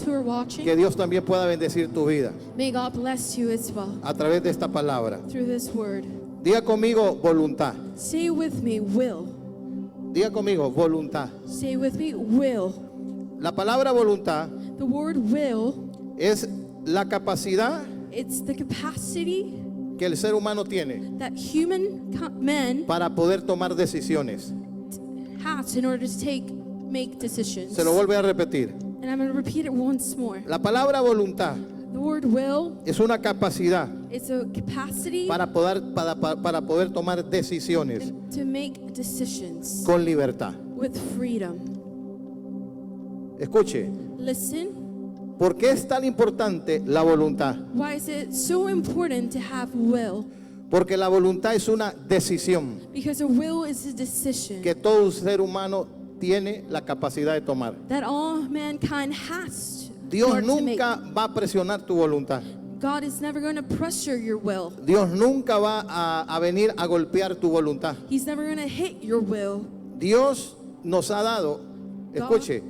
who are watching, que Dios también pueda bendecir tu vida may God bless you as well a través de esta palabra. through this word. Diga conmigo voluntad. Say with me, will. Diga conmigo voluntad. Say with me, will. La palabra voluntad The word will, es la capacidad it's the capacity que el ser humano tiene that men para poder tomar decisiones. has in order to make decisions. Se lo vuelvo a repetir. And I'm going to repeat it once more. La palabra voluntad The word will, es una capacidad it's a capacity para poder tomar decisiones to make decisions con libertad. with freedom. Escuche, Listen, ¿por qué es tan importante la voluntad? why is it so important to have will? Porque la voluntad es una decisión Because a will is a decision que todo ser humano tiene la capacidad de tomar. that all mankind has in Dios order to make. nunca va a presionar tu voluntad. God is never going to pressure your will. Dios nunca va a venir a golpear tu voluntad. He's never going to hit your will. Dios nos ha dado, escuche,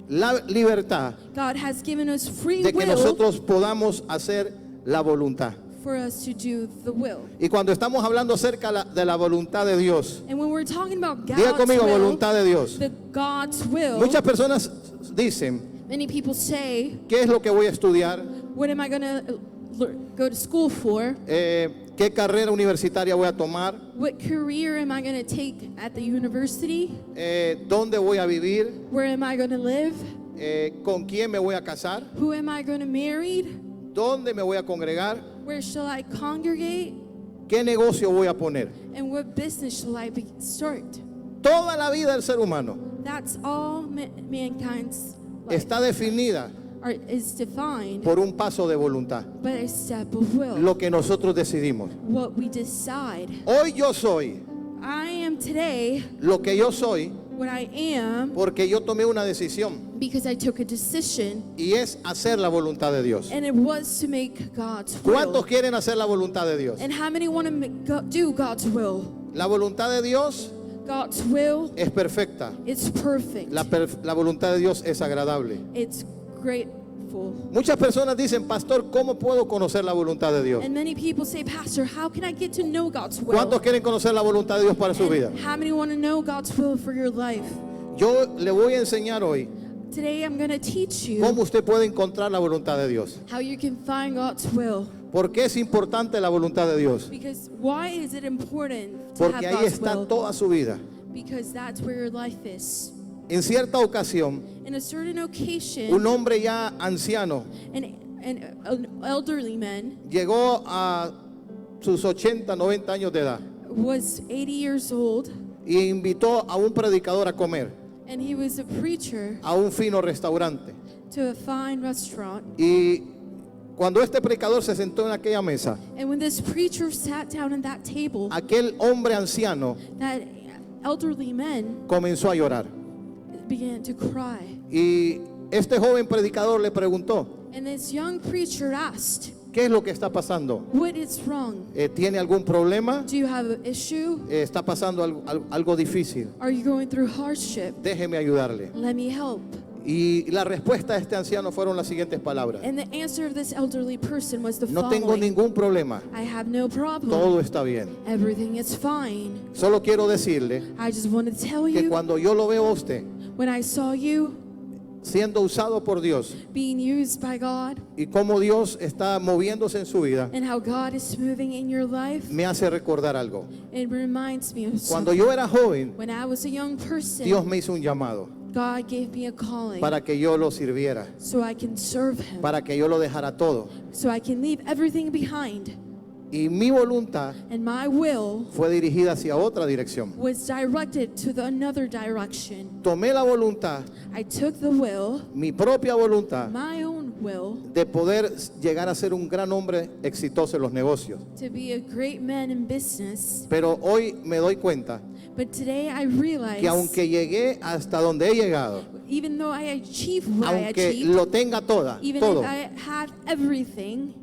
la libertad God has given us free de que will nosotros podamos hacer la voluntad. for us to do the will. Y cuando estamos hablando acerca de la voluntad de Dios, And when we're talking about diga God's conmigo will, voluntad de Dios. the God's will, Muchas personas dicen, many people say, ¿qué es lo que voy a estudiar? what am I going to go to school for? ¿Qué carrera universitaria voy a tomar? What career am I going to take at the university? ¿Dónde voy a vivir? Where am I going to live? ¿Con quién me voy a casar? Who am I going to marry? ¿Dónde me voy a congregar? Where shall I congregate? ¿Qué negocio voy a poner? And what business shall I start? Toda la vida del ser humano That's all mankind's life está definida is defined por un paso de voluntad. by a step of will. Lo que nosotros decidimos. What we decide. Hoy yo soy I am today lo que yo soy what I am porque yo tomé una decisión because I took a decision, y es hacer la voluntad de Dios. and it was to make God's will. ¿Cuántos quieren hacer la voluntad de Dios? And how many want to do God's will? La voluntad de Dios God's will, es perfecta. it's perfect. La voluntad de Dios es agradable. It's grateful. Muchas personas dicen, pastor, ¿cómo puedo conocer la voluntad de Dios? And many people say, Pastor, how can I get to know God's will? ¿Cuántos quieren conocer la voluntad de Dios para su vida? And how many want to know God's will for your life? Yo le voy a enseñar hoy Today I'm going to teach you cómo usted puede encontrar la voluntad de Dios. how you can find God's will. ¿Por qué es importante la voluntad de Dios? Because why is it important to have Porque ahí God's está will? toda su vida. Because that's where your life is. En cierta ocasión, In a certain occasion, un hombre ya anciano an elderly man llegó a sus 80, 90 años de edad was 80 years old, y invitó a un predicador a comer and he was a preacher a un fino restaurante. to a fine restaurant. Y cuando este predicador se sentó en aquella mesa, And when this preacher sat down at that table, aquel hombre anciano that elderly man comenzó a llorar. began to cry. Y este joven predicador le preguntó, And this young preacher asked, ¿qué es lo que está pasando? what is wrong? ¿Tiene algún problema? Do you have an issue? ¿Está pasando algo difícil? Are you going through hardship? Déjeme ayudarle. Let me help. Y la respuesta de este anciano fueron las siguientes palabras. And the answer of this elderly person was the No tengo following. ningún problema. I have no problem. Todo está bien. Everything is fine. Solo quiero decirle I just want to tell que you, cuando yo lo veo a usted when I saw you siendo usado por Dios being used by God y cómo Dios está moviéndose en su vida, and how God is moving in your life, me hace recordar algo. it reminds me of Cuando something. yo era joven, When I was a young person, Dios me hizo un llamado God gave me a calling para que yo lo sirviera, so I can serve Him, para que yo lo dejara todo. so I can leave everything behind. Y mi voluntad And my will fue dirigida hacia otra dirección. was directed to another direction. Tomé la voluntad, I took the will, mi propia voluntad, my own will, de poder llegar a ser un gran hombre exitoso en los negocios. to be a great man in business. Pero hoy me doy cuenta But today I realize, que aunque llegué hasta donde he llegado, even though I achieved what I aunque achieved, lo tenga even todo, if I had everything,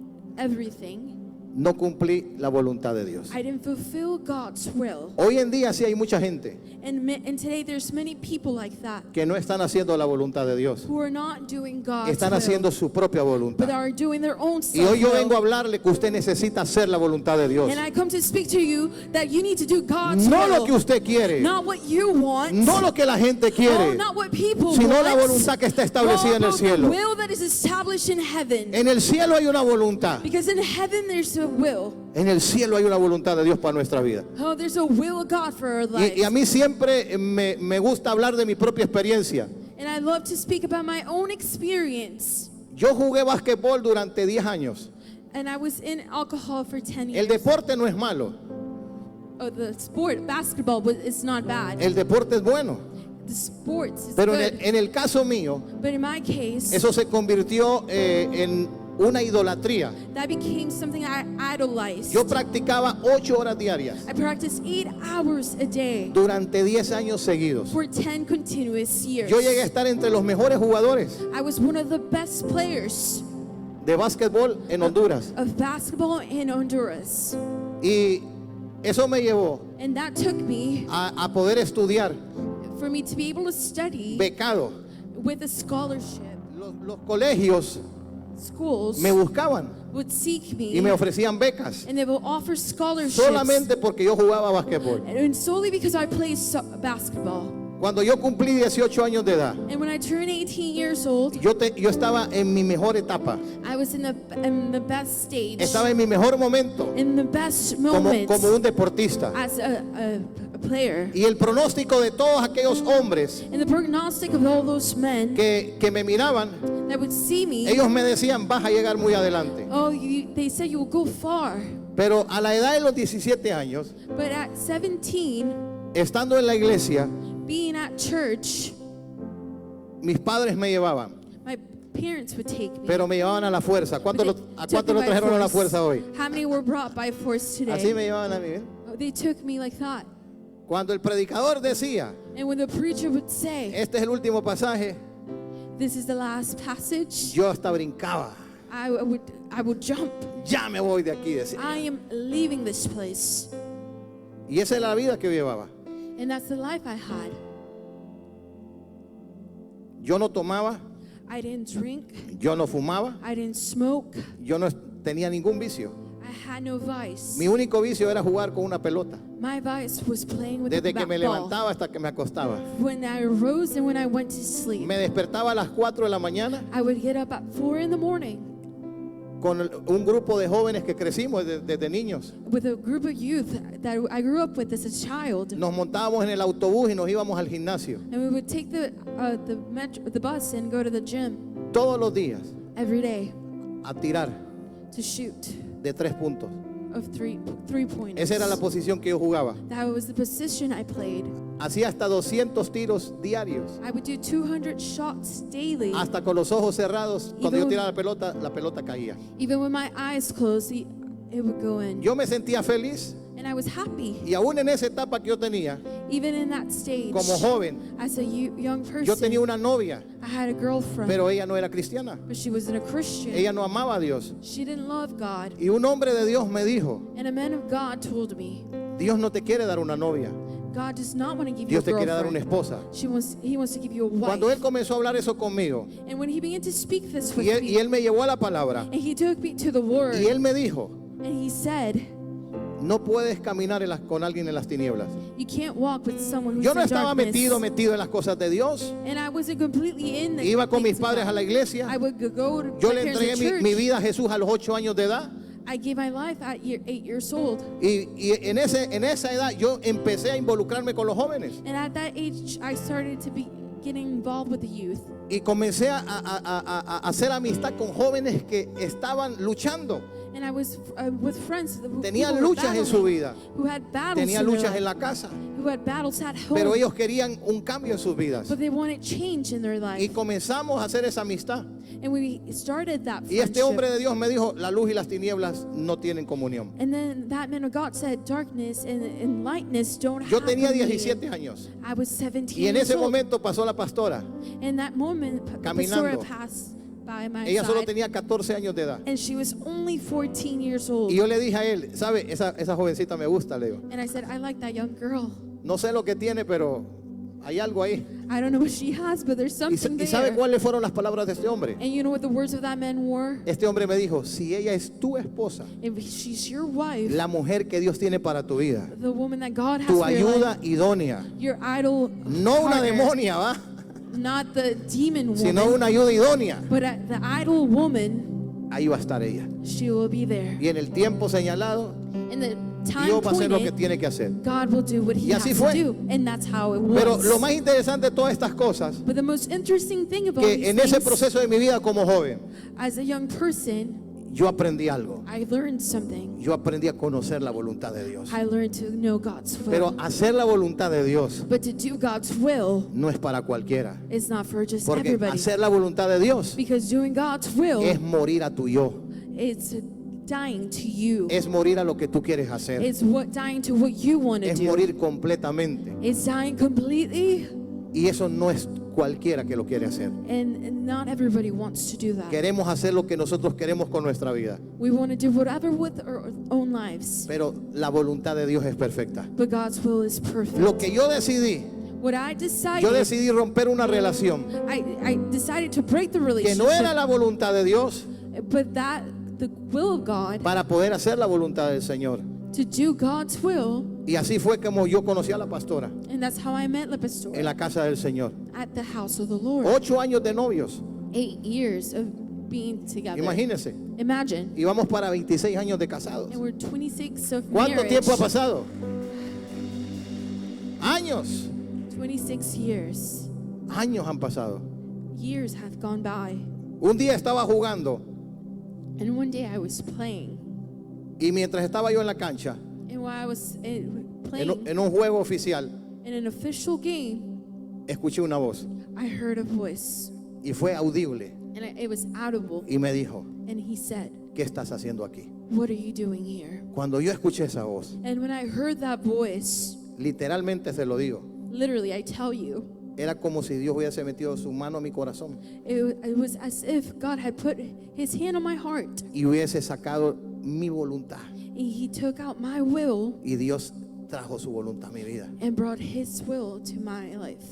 no cumplí la voluntad de Dios. I didn't fulfill God's will. Hoy en día sí hay mucha gente And today there's many people like that que no están haciendo la voluntad de Dios. who are not doing God's Están will, haciendo su propia but voluntad. are doing their own Y hoy yo vengo a self-will. hablarle que usted necesita hacer la voluntad de Dios. And I come to speak to you that you need to do God's No will. lo que usted quiere, Not what you want. no lo que la gente Oh, quiere, not what people sino want. la voluntad que está establecida en el but cielo. The will that is established in heaven. En el cielo hay una voluntad. Because in heaven there's a will. En el cielo hay una voluntad de Dios para nuestra vida. Oh, there's a will of God for our lives. Y a mí siempre me gusta hablar de mi propia experiencia. And I love to speak about my own experience. Yo jugué basquetbol durante 10 años. And I was in alcohol for 10 El years. deporte no es malo, Oh, the sport, basketball, it's not bad. el deporte es bueno. The sports is Pero good. en el caso mío, But in my case, eso se convirtió en una idolatría. that became something I idolized. Yo practicaba 8 horas diarias I practiced 8 hours a day durante 10 años seguidos. for 10 continuous years. Yo llegué a estar entre los mejores jugadores I was one of the best players de básquetbol en Honduras. of basketball in Honduras. Y eso me llevó And that took me a poder estudiar for me to be able to study becado. with a scholarship. Los colegios Schools me buscaban would seek me y me ofrecían becas and they will offer scholarships. solamente porque yo jugaba basquetbol. And solely because I played basketball. Cuando yo cumplí 18 años de edad, And when I turned 18 years old, yo estaba en mi mejor etapa, I was in the best stage, estaba en mi mejor momento in the best como moment un deportista. as a player. Y el pronóstico de todos aquellos hombres And the prognostic of all those men que me miraban, that would see me, ellos me decían, vas a llegar muy adelante. oh, they said you will go far. Pero a la edad de los 17 años, But at 17, estando en la iglesia, being at church, mis padres me llevaban, my parents would take me. pero me llevaban a la fuerza. But ¿A they cuántos took lo me by trajeron a la force. fuerza hoy? How many were brought by force today? Así me llevaban a mí. ¿eh? Oh, they took me like that. Cuando el predicador decía, And when the preacher would say, este es el último pasaje, this is the last passage, yo hasta brincaba. I would jump. Ya me voy de aquí, decía. I am leaving this place. Y esa es la vida que yo llevaba. And that's the life I had. Yo no tomaba, I didn't drink. yo no fumaba, I didn't smoke. yo no tenía ningún vicio. I had no vice. Mi único vicio era jugar con una pelota. My vice was playing with Desde the que me ball. levantaba hasta que me acostaba. When I rose and when I went to sleep, Me despertaba a las 4 de la mañana I would get up at 4 in the morning con un grupo de jóvenes que crecimos desde niños. with a group of youth that I grew up with as a child. Nos montábamos en el autobús y nos íbamos al gimnasio. And we would take the bus and go to the gym Todos los días every day a tirar to shoot de 3 puntos. of three pointers. Esa era la posición que yo jugaba. That was the position I played. Hacía hasta 200 tiros diarios. I would do 200 shots daily. Hasta con los ojos cerrados. Cuando yo tiraba la pelota caía. Even with my eyes closed, it would go in. Yo me sentía feliz. And I was happy. Y aún en esa etapa que yo tenía, Even in that stage, como joven, as a young person, yo tenía una novia, I had a girlfriend, pero ella no era cristiana. but she wasn't a Christian. Ella no amaba a Dios. She didn't love God. Y un hombre de Dios me dijo, And a man of God told me, Dios no te quiere dar una novia, God does not want to give Dios you te a quiere dar una girlfriend. esposa. He wants to give you a wife. Cuando él comenzó a hablar eso conmigo, And when he began to speak this with y me, él me llevó a la palabra, and he took me to the word, y él me dijo, and he said, no puedes caminar con alguien en las tinieblas. you can't walk with someone who's Yo no in estaba darkness. metido en las cosas de Dios. And I wasn't completely in the Iba con mis things of padres God. a la iglesia. I would go to Yo my le parents entregué at mi church. vida a Jesús a los 8 años de edad. I gave my life at 8 years old. Y en esa edad yo empecé a involucrarme con los jóvenes. And at that age, I started to be getting involved with the youth. Y comencé a hacer amistad con jóvenes que estaban luchando. And I was with friends who Tenían were luchas en su battling, vida. who had battles Tenían in their luchas life, en la casa. who had battles at home, Pero ellos querían un cambio en sus vidas. but they wanted change in their life. Y comenzamos a hacer esa amistad. And we started that Y este friendship. hombre de Dios me dijo, la luz y las tinieblas no tienen comunión. And then that man of God said, darkness and lightness don't Yo have tenía communion." 17 años. I was 17 Y en years ese old. momento pasó la pastora In that moment, the Caminando. pastora passed by my Ella solo side. tenía 14 años de edad. And she was only 14 years old. Y yo le dije a él, ¿sabe? Esa jovencita me gusta, le digo. And I said, I like that young girl. No sé lo que tiene, pero hay algo ahí. I don't know what she has, but there's ¿Y something sabe there. cuáles fueron las palabras de este hombre? And you know what the words of that man were? Este hombre me dijo, si ella es tu esposa, If she's your wife, la mujer que Dios tiene para tu vida, the woman that God has tu for your ayuda life, idónea, your idol no una partner, demonia, ¿va? not the demon woman, Sino una ayuda idónea. but the idol woman, Ahí va a estar ella. she will be there. Y en el tiempo señalado, In the time Dios va a hacer lo que pointed, tiene que hacer. God will do what He Y has así to fue. do, and that's how it Pero was. lo más interesante de todas estas cosas, But the most interesting thing about que these en ese things, proceso de mi vida como joven, as a young person, yo aprendí algo. I learned something. Yo aprendí a conocer la voluntad de Dios. I learned to know God's will. Pero hacer la voluntad de Dios But to do God's will no es para cualquiera. is not for just Porque everybody. hacer la voluntad de Dios Because doing God's will es morir a tu yo. is dying to you. Es morir a lo que tú quieres hacer. It's dying to what you want to Es do. morir completamente. It's dying completely, Y eso no es cualquiera que lo quiere hacer. and not everybody wants to do that. Queremos hacer lo que nosotros queremos con nuestra vida. We want to do whatever with our own lives, Pero la voluntad de Dios es perfecta. but God's will is perfect. Lo que yo decidí, What I decided, yo decidí romper una relación I decided to break the que relationship, no era la voluntad de Dios but that the will of God, para poder hacer la voluntad del Señor. to do God's will, Y así fue como yo conocí a la pastora and that's how I met the pastor en la casa del Señor. at the house of the Lord. 8 años de novios, 8 years of being together. imagínense. Imagine. Y vamos para 26 años de casados. And we're 26 of ¿Cuánto marriage. tiempo ha pasado? Años. 26 years. Años han pasado. Years have gone by. Un día estaba jugando And one day I was playing. y mientras estaba yo en la cancha, And while I was en playing en un juego oficial, in an official game, escuché una voz I heard a voice. y fue audible And it was audible. y me dijo, And he said, ¿qué estás haciendo aquí? what are you doing here? Cuando yo escuché esa voz, And when I heard that voice, literalmente se lo digo, literally, I tell you, era como si Dios hubiese metido su mano a mi corazón it was as if God had put his hand on my heart. y hubiese sacado mi voluntad. And he took out my will Y Dios trajo su voluntad a mi vida. and brought his will to my life.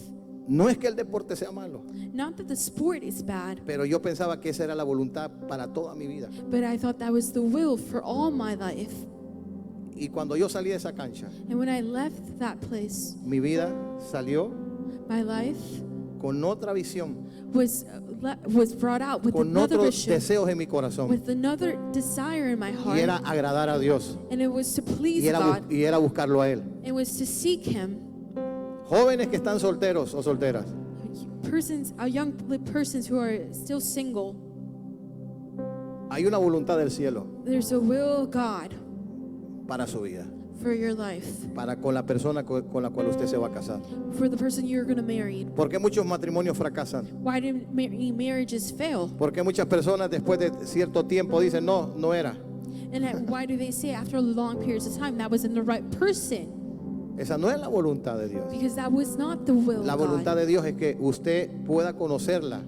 No es que el deporte sea malo, Not that the sport is bad, pero yo pensaba que esa era la voluntad para toda mi vida. but I thought that was the will for all my life. Y cuando yo salí de esa cancha, And when I left that place, mi vida salió my life con otra visión, was brought out with con another otros vision, deseos en mi corazón. with another desire in my Y era heart, agradar a Dios. and it was to please Y era, God. y era buscarlo a Él. It was to seek Him. Jóvenes que están solteros o solteras, Young persons who are still single. hay una voluntad del cielo There's a will of God para su vida, for your life, para con la persona con la cual usted se va a casar. for the person you're going to marry. ¿Por qué muchos matrimonios fracasan? Why do marriages fail? Porque muchas personas después de cierto tiempo dicen, no, no era. And why do they say after long periods of time that wasn't the right person? Esa no es la voluntad de Dios. Because that was not the will La of voluntad God. de Dios es que usted pueda conocerla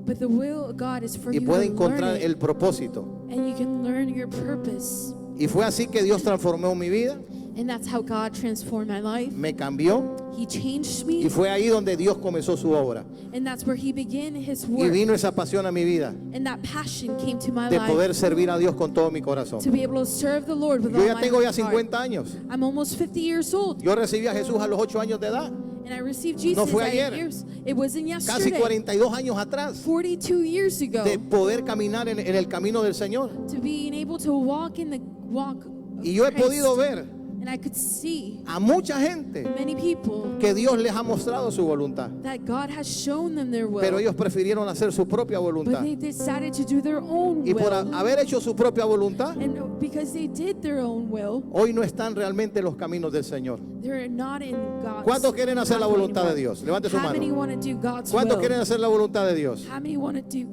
But the will of God is for y you pueda to learn encontrar it, el propósito. and you can learn your purpose. Y fue así que Dios transformó mi vida, And that's how God transformed my life. me cambió He changed y me, fue ahí donde Dios comenzó su obra. and that's where He began His Y work. vino esa pasión a mi vida And that passion came to my de life poder servir a Dios con todo mi corazón. to be able to serve the Lord with Yo all ya my tengo ya heart. 50 años. I'm almost 50 years old, Yo recibí a Jesús a los 8 años de edad, and I received Jesus No fue at ayer. 8 years. It wasn't casi yesterday. 42 años atrás, 42 years ago, de poder caminar en el camino del Señor. to being able to walk in the walk of Y yo he Christ. podido ver And I could see a mucha gente many people que Dios les ha mostrado su voluntad, that God has shown them their will, pero ellos prefirieron hacer su propia but voluntad. they decided to do their own Y por will. haber hecho su propia voluntad, And because they did their own will, hoy no están realmente en los caminos del Señor. they're not in God's ¿Cuántos quieren hacer la pathway voluntad de anymore. Dios? Levante su How many mano. want to do God's ¿Cuántos will? quieren hacer la voluntad de Dios? How many want to do?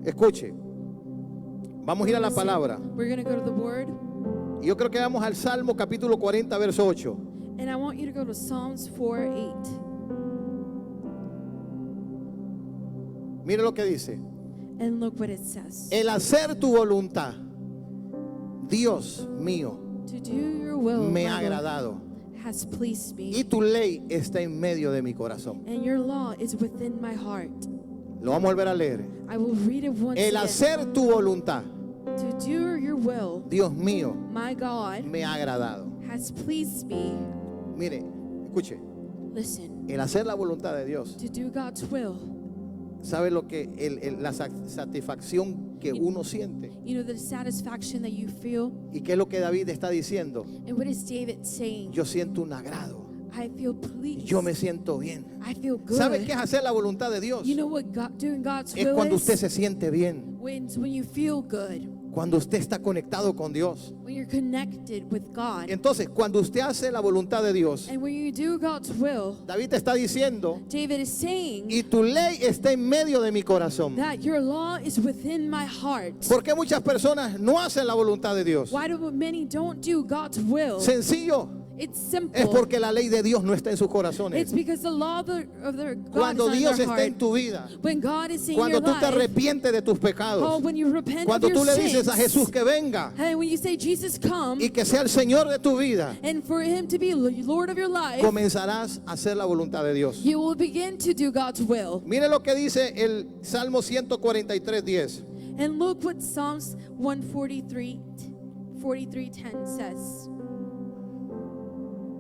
Escuche, vamos a ir a la Listen, palabra. We're going to go to the Word, Y yo creo que vamos al Salmo capítulo 40, verso 8. and I want you to go to Psalms 4:8. Mire lo que dice. And look what it says. El hacer tu voluntad, Dios mío, To do your will, me my ha Lord, agradado. has pleased me. Y tu ley está en medio de mi corazón. And your law is within my heart. Lo vamos a volver a leer. I will read it once El again. hacer tu voluntad, To do your will, Dios mío, my God, me ha agradado. has pleased me. Mire, escuche, Listen, el hacer la voluntad de Dios, to do God's will. ¿sabe lo que la satisfacción que uno siente? You know the satisfaction that you feel. ¿Y qué es lo que David está diciendo? And what is David saying? Yo siento un agrado. I feel pleased. Yo me siento bien. I feel good. ¿Sabe qué es hacer la voluntad de Dios? You know what doing God's Es will cuando is? usted se siente bien, When you feel good. cuando usted está conectado con Dios. When you're connected with God. Entonces, cuando usted hace la voluntad de Dios, And when you do God's will, David te está diciendo, David is saying y tu ley está en medio de mi corazón. that your law is within my heart. ¿Por qué muchas personas no hacen la voluntad de Dios? Why do many don't do God's will? Sencillo, It's simple. es porque la ley de Dios no está en sus It's corazones. because the law of their God Cuando is not Dios in their está en heart. tu vida, When God is in cuando your tú te life, arrepientes de tus oh, pecados, when you repent cuando of your tú le dices a sins, Jesús que venga and when you say, Jesus, come, y que sea el Señor de tu vida, and for Him to be Lord of your life, comenzarás a hacer la voluntad de Dios. you will begin to do God's will. Mire lo que dice el Salmo 143:10. And look what Psalms 143:10 says.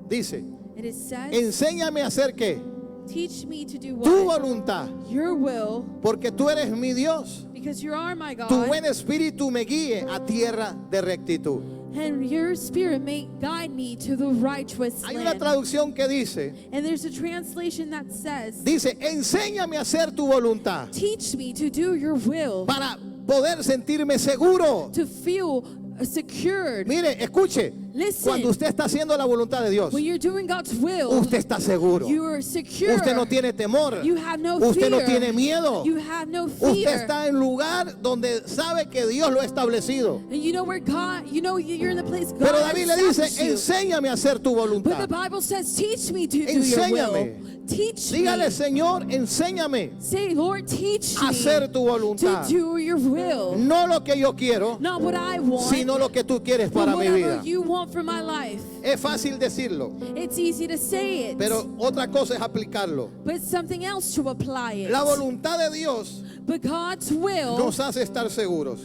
Dice, And it says, enséñame a hacer qué? teach me to do Tu what? voluntad, Your will, porque tú eres mi Dios. because you are my Tu God, buen espíritu me guíe a tierra de rectitud. and your spirit may guide me to the righteous Hay una land. traducción que dice, And there's a translation that says, enséñame a hacer tu voluntad teach me to do your will, para poder sentirme seguro. to feel secured. Mire, escuche, Listen. cuando usted está haciendo la voluntad de Dios, When you're doing God's will, usted está seguro. you are secure. Usted no tiene temor. You have no Usted no fear. tiene miedo. You have no Usted fear. está en lugar donde sabe que Dios lo ha establecido. And you know where God, you know you're in the place God Pero has David le dice, established you. enséñame a hacer tu But the voluntad. Bible says, teach me to do your Enséñame. will. Teach Dígale, me. Señor, enséñame Say, Lord, teach a me hacer tu voluntad. to do your will. No lo que yo quiero, Not what I want, sino lo que tú quieres but para mi whatever vida. you want for my life. Es fácil decirlo, It's easy to say it, pero otra cosa es aplicarlo. but it's something else to apply it. La voluntad de Dios But God's will nos hace estar seguros.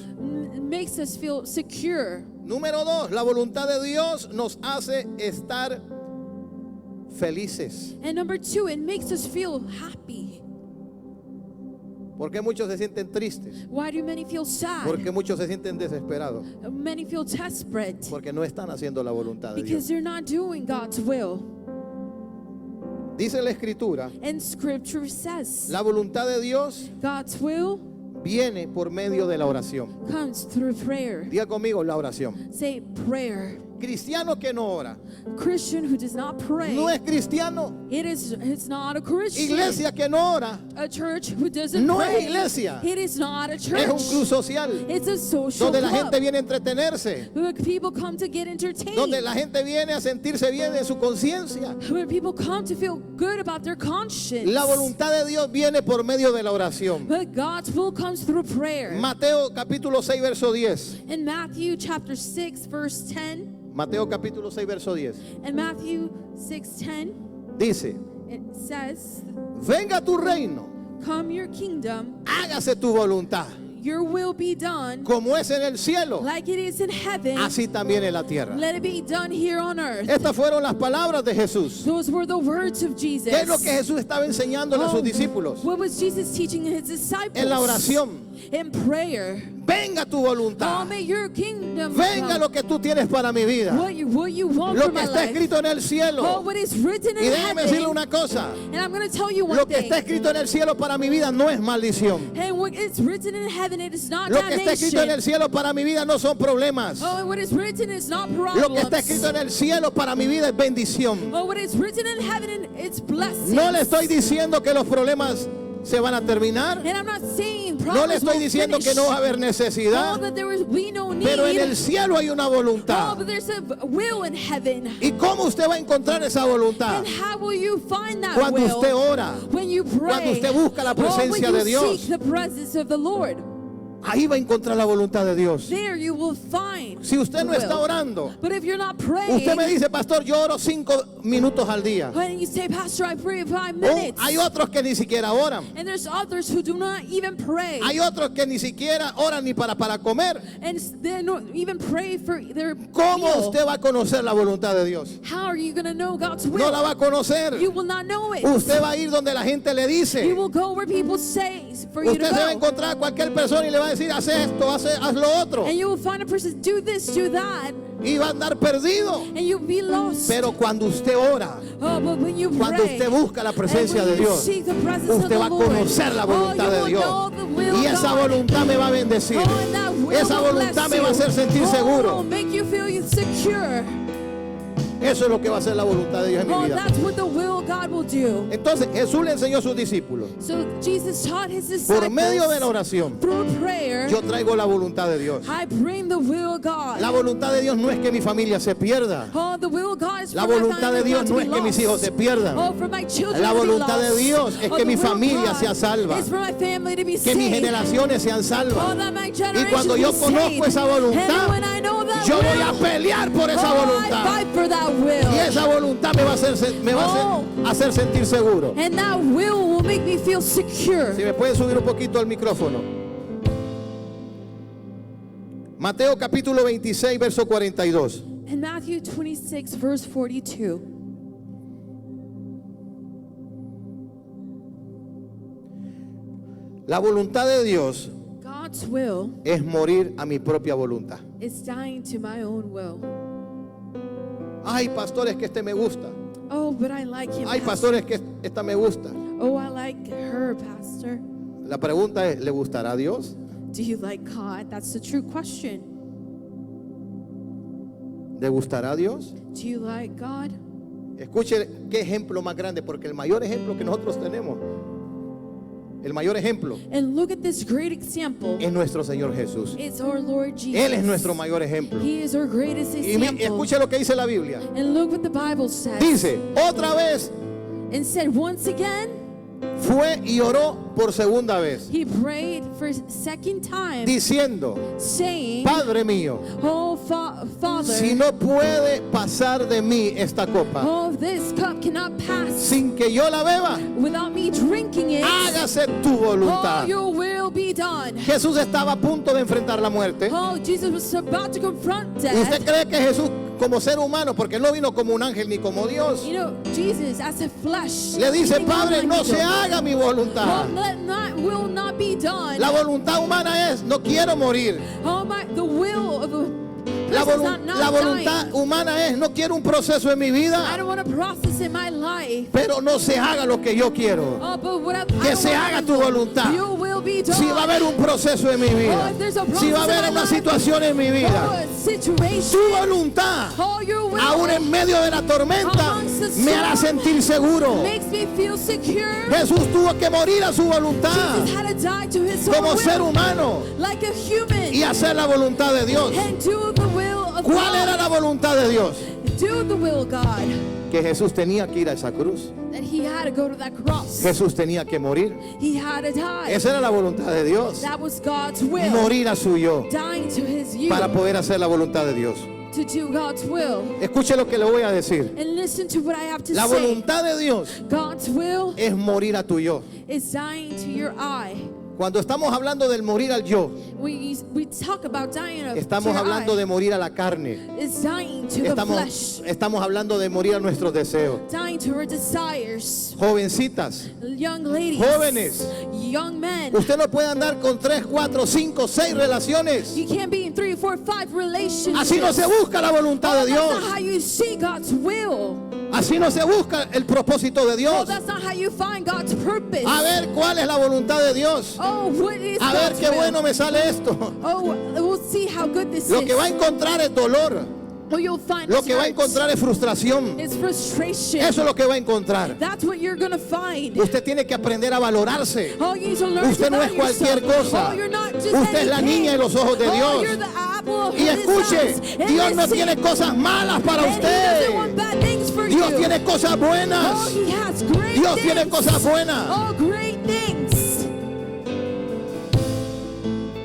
makes us feel secure. Número 2, la voluntad de Dios nos hace estar felices. And number 2, it makes us feel happy. Porque muchos se sienten tristes, Why do many feel sad? porque muchos se sienten desesperados, Many feel desperate porque no están haciendo la voluntad de because Dios. they're not doing God's will. Dice la Escritura, And Scripture says la voluntad de Dios God's will viene por medio de la oración. comes through prayer. Diga conmigo la oración. Say prayer. Cristiano que no ora, Christian who does not pray, no es cristiano. it's not a Christian. Iglesia que no ora, A church who doesn't no pray, es iglesia. it is not a Es un church. club social It's a social donde la club. gente viene a entretenerse, Where people come to get entertained. donde la gente viene a sentirse bien en su conciencia. Where people come to feel good about their conscience. La voluntad de Dios viene por medio de la oración. But God's will comes through prayer. Mateo capítulo 6 verso 10. In Matthew chapter 6 verse 10, Mateo capítulo 6 verso 10. in Matthew 6:10, Dice, it says, venga tu reino, come your kingdom, hágase tu voluntad, your will be done como es en el cielo, like it is in heaven. así también en la tierra. Let it be done here on earth. Estas fueron las palabras de Jesús. Those were the words of Jesus. ¿Qué es lo que Jesús estaba enseñándole a sus discípulos? What was Jesus teaching his disciples? En la oración, In prayer. venga tu Oh, voluntad, may your kingdom venga come. lo que tú tienes para mi vida, What you want lo for que my está life. escrito en el Oh, cielo. what is written Y in déjeme decirle heaven. una cosa, And I'm going to tell you one lo que thing. está escrito en el cielo para mi vida no es maldición. Hey, what is written in heaven, it is not Lo que está escrito en damnation. el cielo para mi vida no son problemas. Oh, and what is written is not Lo problems. que está escrito en el cielo para mi vida es bendición. Oh, what is written in heaven, it's blessings. No le estoy diciendo que los problemas se van a terminar. And I'm not saying No problems le estoy won't diciendo que finish. no va a haber Oh, necesidad. that there be no need. Pero en el cielo hay una Oh, voluntad. but there's a will in heaven. ¿Y cómo usted va a encontrar esa voluntad? And how will you find that Cuando will? usted ora, When you pray. cuando usted busca la Oh, when presencia you de Dios. seek the presence of the Lord. ahí va a encontrar la voluntad de Dios. there you will find Si usted no the está will. orando, But if you're not praying, usted me dice, pastor, yo oro 5 minutos al día. when you say, Pastor, I pray 5 Oh, minutes. hay otros que ni siquiera oran. And there's others who do not even pray. Hay otros que ni siquiera oran ni para comer. And they don't even pray for their ¿Cómo meal. usted va a conocer la voluntad de Dios? How are you going to know God's No will? la va a conocer. You will not know it. Usted va a ir donde la gente le dice. You will go where people say for you Usted to se va a go. encontrar a cualquier persona y le va a decir, haz esto, haz lo otro. And you will find a person, do this, do that, Y va a andar perdido. and you'll be lost. Pero cuando usted ora, Oh, but when you cuando pray, usted busca la presencia and de when you Dios, seek the presence of usted the va a Lord, conocer la voluntad you de will Dios. know the will Y of esa God. voluntad me va a bendecir. Oh, and that will Esa will voluntad bless me va a hacer sentir you. seguro. Oh, make you feel secure. Eso es lo que va a hacer la voluntad de Dios en mi Oh, vida. that's what the will of God will do. Entonces Jesús le enseñó a sus discípulos. So Jesus taught his disciples Por medio de la oración, through prayer, yo traigo la voluntad de Dios. I bring the will of God. La voluntad de Dios no es que mi familia se pierda. Oh, the will of God is La for my voluntad de family Dios not to no be es que mis lost. hijos se pierdan. Oh, for my children La to be voluntad de lost. Dios es Oh, que the mi will of familia God sea salva. is for my family to be Que mis saved. generaciones sean Oh, salvas. that my Y generation cuando yo be conozco saved. esa voluntad, And when I know that yo voy will, a pelear por esa I voluntad. fight for that will. Y esa voluntad me va a hacer sentir seguro. And that will make me feel secure. Si me pueden subir un poquito el micrófono. Mateo capítulo 26, verso 42. In Matthew 26, verse 42. La voluntad de Dios God's will es morir a mi propia voluntad. is dying to my own will. Ay, pastores, que este me gusta. Oh, but I like him. Ay, Pastor. pastores, que esta me gusta. Oh, I like her, Pastor. La pregunta es, ¿le gustará a Dios? Do you like God? That's the true question. ¿Le gustará a Dios? Do you like God? Escuche qué ejemplo más grande, porque el mayor ejemplo que nosotros tenemos, el mayor ejemplo And look at this great example. es nuestro Señor Jesús. It's our Lord Jesus. Él es nuestro mayor ejemplo. He is our greatest Y example. escuche lo que dice la Biblia. And look what the Bible says. Dice, otra vez And said once again, fue y oró por segunda vez, he prayed for a second time, diciendo, saying, Padre mío, Oh, Father, si no puede pasar de mí esta copa oh, this cup cannot pass sin que yo la beba, without me drinking it. hágase tu Oh, voluntad. your will be done. Jesús estaba a punto de enfrentar la muerte. Oh, Jesus was about to confront ¿Usted death. cree que Jesús, como ser humano, porque él no vino como un ángel ni como Dios, You know, Jesus, as a flesh, le dice, sitting on Padre, like no se angel. haga mi Oh, voluntad? will not be done. La voluntad humana es, no quiero morir. Oh, the will of a La, person is not la voluntad dying. humana es, no quiero un proceso en mi I vida, don't want to process in my life. pero no se haga lo que yo quiero. Oh, but what I Que don't se want haga to tu do. voluntad. Your will be done. Si va a haber un proceso en mi vida, Oh, if there's a si va a process haber in my una life. situación en mi Oh, vida, a situation. su voluntad, Oh, your will aún en medio de la tormenta, amongst the me hará storm sentir seguro. makes me feel secure. Jesús tuvo que morir a su voluntad Jesus had to die to his own como will, ser humano like a human, y hacer la voluntad de Dios. and do the will of ¿Cuál God. era la voluntad de Dios? Do the will of God. Que Jesús tenía que ir a esa cruz. That he had to go to that cross. Jesús tenía que morir. He had to die. Esa era la voluntad de Dios. That was God's will. Morir a su yo Dying to his you para poder hacer la voluntad de Dios. to do God's will. Escuche lo que le voy a decir. And listen to what I have to La say. voluntad de Dios God's will es morir a tu yo. is dying to your I. Cuando estamos hablando del morir al yo, We talk about dying to estamos your hablando I. de morir a la carne. It's dying to the flesh. Estamos hablando de morir a nuestros deseos. Dying to our desires. Jovencitas, Young ladies. jóvenes, Young men. usted no puede andar con 3, 4, 5, 6 relaciones. You can't be in 3, 4, 5 relationships. Así no se busca la voluntad de That's not Dios. how you see God's will. Así no se busca el propósito de Oh, Dios. that's not how you find God's purpose. A ver cuál es la voluntad de Dios. Oh, what is A ver God's qué will? bueno me sale esto. Oh, we'll see how good this Lo is. que va a encontrar es dolor. Oh, you'll find Lo que va a hurt. encontrar es frustración. It's frustration. Eso es lo que va a encontrar. That's what you're gonna find. Usted tiene que aprender a valorarse. Oh, you need to learn Usted to no es value cualquier yourself. cosa. Oh, you're not just Usted es la anything. niña de los ojos de Oh, Dios. you're the apple of Y his escuche, eyes. And Dios no listen, tiene cosas malas para and he doesn't want usted. bad things for Dios you. tiene cosas Oh, buenas. he has great Dios things. tiene cosas buenas. Oh, great things.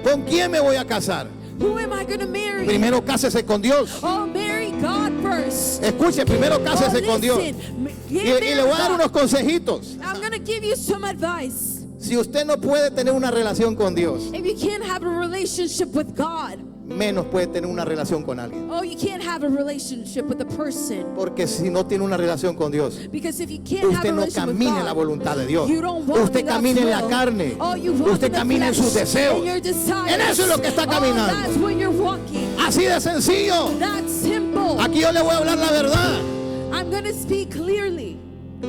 ¿Con quién me voy a casar? Who am I going to marry? Primero cásese con Dios. Oh, marry God first. Escuche, primero Oh, cásese con Dios. listen. Y le voy a dar unos consejitos. I'm going to give you some advice. Si usted no puede tener una relación con Dios, If you can't have a relationship with God, menos puede tener una relación con alguien. oh, you can't have a relationship with a person. Porque si no tiene una relación con Dios, Because if you can't have usted a no relationship with camina en la God, voluntad de Dios. you don't walk Usted in God's camina en la will. carne. Oh, you walk Usted in the camina en sus flesh, deseos. in your desires. En eso es lo que está Oh, caminando. that's where you're walking. Así de sencillo. That's simple. Aquí yo le voy a hablar la verdad. I'm going to speak clearly.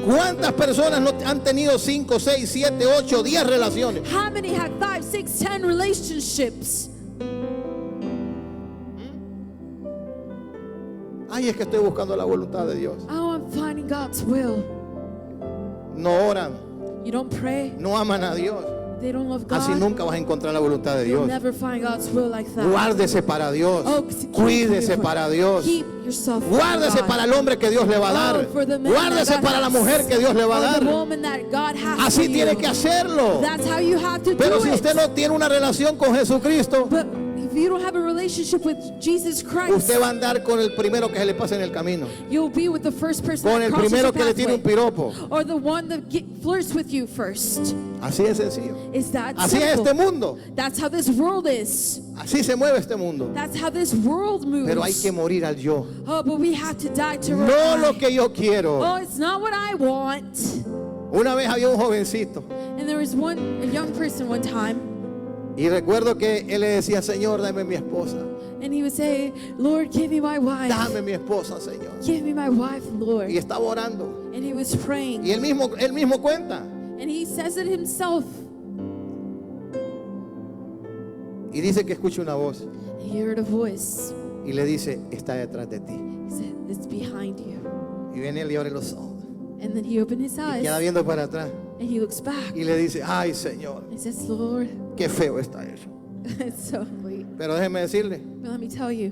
¿Cuántas personas no han tenido 5, 6, 7, 8, 10 relaciones? How many have 5, 6, 10 relationships? Ay, es que estoy buscando la voluntad de Dios. Oh, I'm finding God's will. No oran, You don't pray. no aman a Dios. They don't love God. Así nunca vas a encontrar la voluntad de You'll Dios. never find God's will like that. Guárdese para Dios. Oh, Cuídese para Dios. Keep yourself for Guárdese God. para el hombre que Dios le va a dar. Oh, for the man Guárdese that God para la has. mujer que Dios le va a Oh, the dar. woman that God has Así for tiene you. que hacerlo. That's how you have to Pero do si it. usted no tiene una relación con Jesucristo, But if you don't have a relationship with Jesus Christ, usted va a andar con el primero que se le pase en el camino. you'll be with the first person Con that el crosses primero your que le tire un pathway. piropo. Or the one that flirts with you first. Así es sencillo. Is that Así es simple? este mundo. That's how this world is. Así se mueve este mundo. That's how this world moves. Pero hay que morir al yo. Oh, but we have to die to our No I. lo que yo quiero. Oh, it's not what I want. Una vez había un jovencito And there was a young person one time, y recuerdo que él le decía, Señor, dame mi esposa. and he would say, Lord, give me my wife. Dame mi esposa, Señor. Give me my wife, Lord. Y estaba orando. And he was praying. Y él mismo cuenta. And he says it himself. Y dice que escucha una voz He heard a voice. y le dice, está detrás de ti. He said, it's behind you. Y viene él y abre los ojos. And then he opened his Y eyes. queda viendo para atrás. And he looks back. Y le dice, ay, Señor, He says, Lord, qué feo está eso. it's so ugly. Pero déjeme decirle, But let me tell you,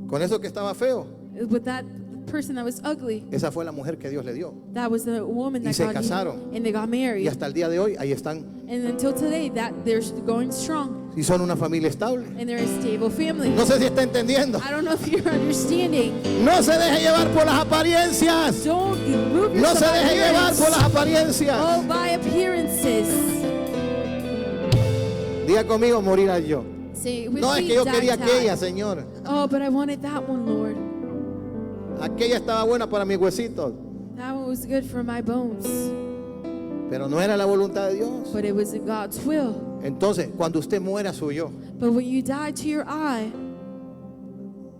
con eso que estaba feo, with that person that was ugly, esa fue la mujer que Dios le dio. that was the woman Y that se God casaron. and they got married. Y hasta el día de hoy, ahí están. And until today, that they're going strong. Y son una familia estable. And they're a stable family. No sé si está entendiendo. I don't know if you're understanding. No se deje llevar por las apariencias. Don't move No yourself se by deje llevar appearance. por las apariencias. Oh, by appearances. Diga conmigo, morir al yo. Say, with No, es me, que yo die, quería die. aquella, Señor. Oh, but I wanted that one, Lord. Aquella estaba buena para mis huesitos. That one was good for my bones. Pero no era la voluntad de Dios. But it was in God's will. Entonces, cuando usted muera a su yo, But when you die to your I,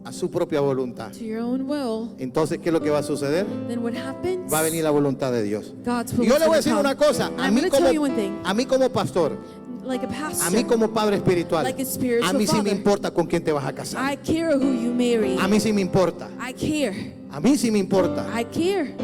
a su propia voluntad, to your own will, entonces, ¿qué es lo que va a suceder? then what happens? Va a venir la voluntad de Dios. God's Y will yo is le voy gonna a decir come. una cosa. And I'm going to tell you one thing. A mí como pastor, Like a a pastor, mí como padre espiritual, like a spiritual a mí sí me father, importa con quién te vas a casar. I care who you marry. A mí sí me importa. I care. A mí sí me importa. I care.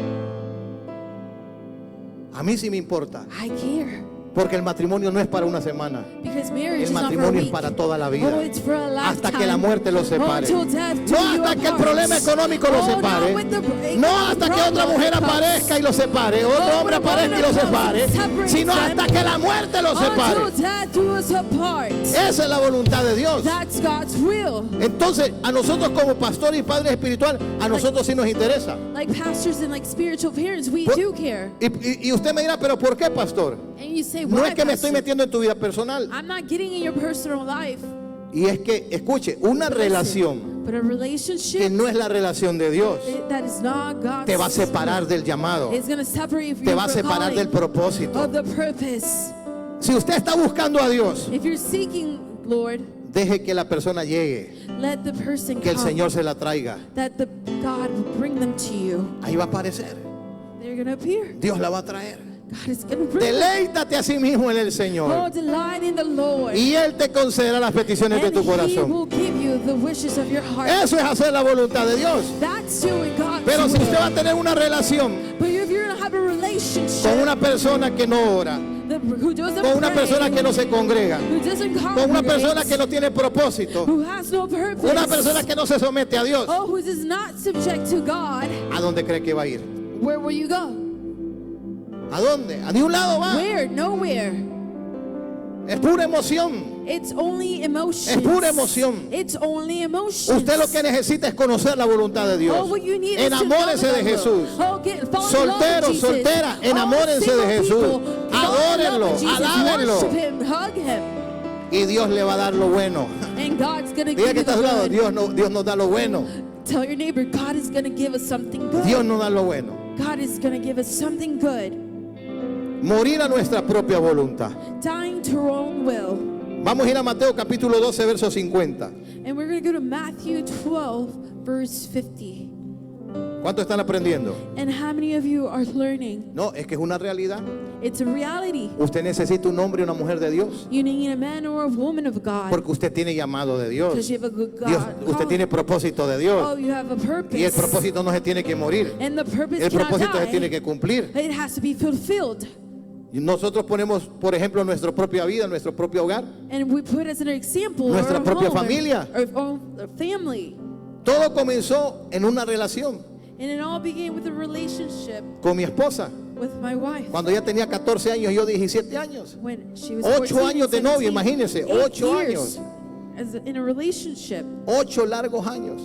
A mí sí me importa. I care. Porque el matrimonio no es para una semana. Because marriage El is not for a matrimonio es week. para toda la vida. Oh, it's for a lifetime. Hasta que la muerte los separe. Oh, until death do No you hasta que el apart. problema económico los Oh, separe. not with the No hasta que otra mujer aparezca y los separe. Otro Oh, hombre when a aparezca y los woman separe. comes and separates Sino them. hasta que la muerte los separe. Until death do us apart. Esa es la voluntad de Dios. That's God's will. Entonces, a nosotros como pastores y padres espiritual, a nosotros sí nos interesa. Like pastors and like spiritual parents, we Por- do care. Y usted me dirá, ¿pero por qué, pastor? And you say, No why, es que me estoy pastor? metiendo en tu vida personal. I'm not getting in your personal life. Y es que, escuche, una relación But a que relationship no es la relación de Dios that is not God's te va a separar del llamado, It's going to separate you te va a from separar del calling, propósito. of the purpose. Si usted está buscando a Dios, If you're seeking, Lord, deje que la persona llegue, let the person que el come. Señor se la traiga. That the God will bring them to you. Ahí va a aparecer. They're going to appear. Dios la va a traer. God is going to bring them. Deleítate a sí mismo en el Oh, Señor. delight in the Lord. Y Él te concederá las peticiones de And tu He corazón. will give you the wishes of your heart. Eso es hacer la voluntad de Dios. That's doing God's Pero si will. usted va a tener una relación But if you're going to have a relationship con una persona que no ora, who doesn't con una pray, persona que no se congrega, who doesn't con una persona congregate, que no tiene propósito, who has no purpose, una persona que no se somete a Dios, oh, who is not subject to God, ¿a dónde cree que va a ir? where will you go? ¿A dónde? A ningún lado va. Where? Nowhere. Es pura emoción. It's only emotions. Es pura emoción. It's only emotions. Usted lo que necesita es conocer la voluntad de Dios. All what you need is to know Enamórese the de will. Jesús. Oh, fall in love Soltero, with Jesus. soltera, All enamórense single de Jesús. people, fall in love Adórenlo, with Jesus. alábenlo. Worship him, hug him, Y Dios le va a dar lo bueno. and God's gonna Diga give que you está a su lado, the good. Dios nos da lo bueno. Tell your neighbor, God is gonna give us something good. Dios nos da lo bueno. God is gonna give us something good. Morir a nuestra propia voluntad. Dying to our own will. Vamos a ir a Mateo capítulo 12, verso 50. And we're gonna go to Matthew 12, verse 50. ¿Cuánto están aprendiendo? And how many of you are learning? No, es que es una realidad. It's a reality. Usted necesita un hombre y una mujer de Dios. You need a man or a woman of God. Porque usted tiene llamado de Dios. Because you have a good God. Dios, usted calling. tiene propósito de Dios. Oh, you have a purpose. Y el propósito no se tiene que morir. And the purpose El cannot propósito se die. tiene que cumplir. It has to be fulfilled. Y nosotros ponemos, por ejemplo, nuestra propia vida, nuestro propio hogar. And we put as an example Nuestra our propia home, familia. our own family. Todo comenzó en una relación And it all began with a relationship con mi esposa. with my wife. Cuando ella tenía 14 años, yo 17 años. When she was 8 14 años de and novia, 17, imagínense, 8 8 years años. in a relationship, 8 largos años.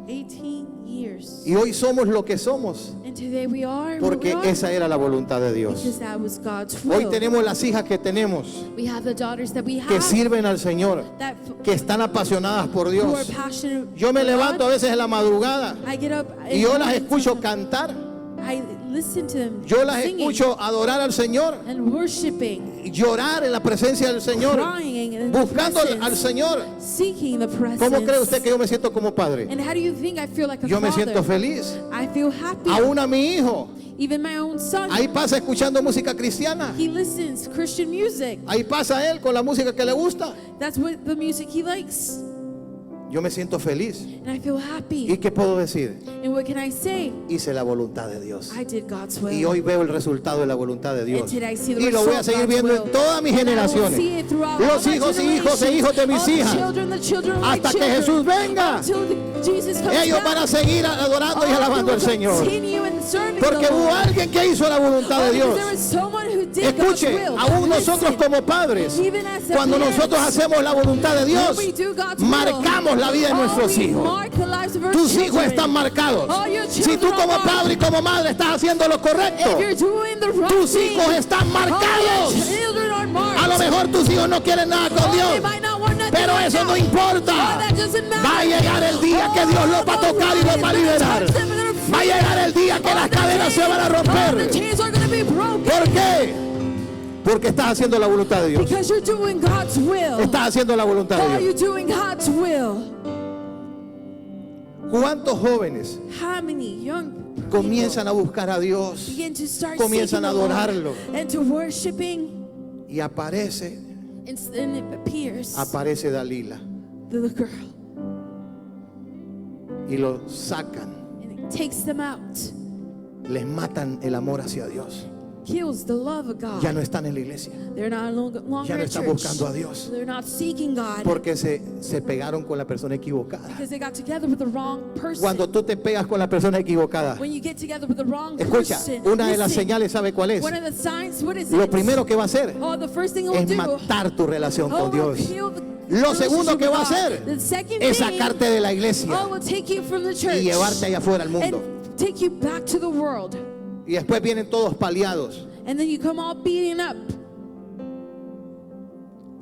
18 years. Y hoy somos lo que somos. And today we are what Porque we are, esa era la voluntad de Dios. because that was God's Hoy will. tenemos las hijas que tenemos, We have the daughters that we que have sirven al Señor, that que están apasionadas por who are Dios. passionate. Yo me for levanto a God. veces en la madrugada I get up y yo las and escucho cantar. I listen to them Yo las singing escucho adorar al Señor, and worshiping, llorar en la presencia del Señor, crying in the buscando al presence, Señor. seeking the presence. ¿Cómo cree usted que yo me siento como padre? And how do you think I feel like a Yo me father? siento feliz. I feel happy. Aún a mi hijo, Even my own son, ahí pasa escuchando música cristiana. he listens Christian music. Ahí pasa él con la música que le gusta. That's what the music he likes. Yo me siento feliz. And I feel ¿Y happy. qué puedo decir? And what can I say? Hice la voluntad de Dios. I did God's will. Y hoy veo el resultado de la voluntad de Dios. And today I see the Y lo voy a result seguir of God's viendo will. en todas mis And I will generaciones. see it throughout Los all my hijos y hijos e hijos de mis generations. All the hijas. children of my Hasta que children. Jesús venga. Until Jesus comes Ellos back. van a seguir adorando y All alabando al will Señor. continue in serving Porque the hubo Lord. alguien que hizo la voluntad de Oh, Dios. because there was someone who did God's Escuche, will. aún nosotros Listen, como padres, even as the cuando parents, nosotros hacemos la voluntad de Dios, when we do God's will, marcamos la vida de nuestros we hijos. mark the lives of our Tus hijos children. están marcados. All your Si children tú are como marked. padre y como madre estás haciendo lo correcto, If you're doing the right tus thing, hijos están all your marcados. children are marked. A lo mejor tus hijos no quieren nada con Oh, they Dios, might not want nothing pero right eso now. no importa. Oh, that doesn't matter. Va a llegar el día que Dios los va a tocar y los va a liberar. Va a llegar el día que las cadenas se van a The romper. chains are going to be broken. ¿Por qué? Porque estás haciendo la voluntad de Dios. Because you're doing God's will. Estás haciendo la voluntad Oh, de you're Dios. doing God's will. ¿Cuántos jóvenes How many young comienzan a buscar a Dios begin to start comienzan seeking a the Lord adorarlo? and to worshiping, y aparece and it appears Dalila the girl, y lo sacan, and it takes them out, les matan el amor hacia Dios. kills the love of God. Ya no están en la iglesia They're not longer Ya no at están church. buscando a Dios. They're not seeking God porque se pegaron con la persona equivocada. because they got together with the wrong person. Cuando tú te pegas con la persona equivocada, When you get together with the wrong escucha, person, una de las listen, señales, ¿sabe cuál es? one of the signs, what is Lo it? primero que va a hacer Oh, the first thing it will es do. matar tu relación con Dios. Kill the Lo segundo relationship que va a with God. hacer The second es thing, sacarte de la iglesia will take you from the church y llevarte allá afuera al mundo. and take you back to the world. Y después vienen todos paliados. And then you come all beaten up.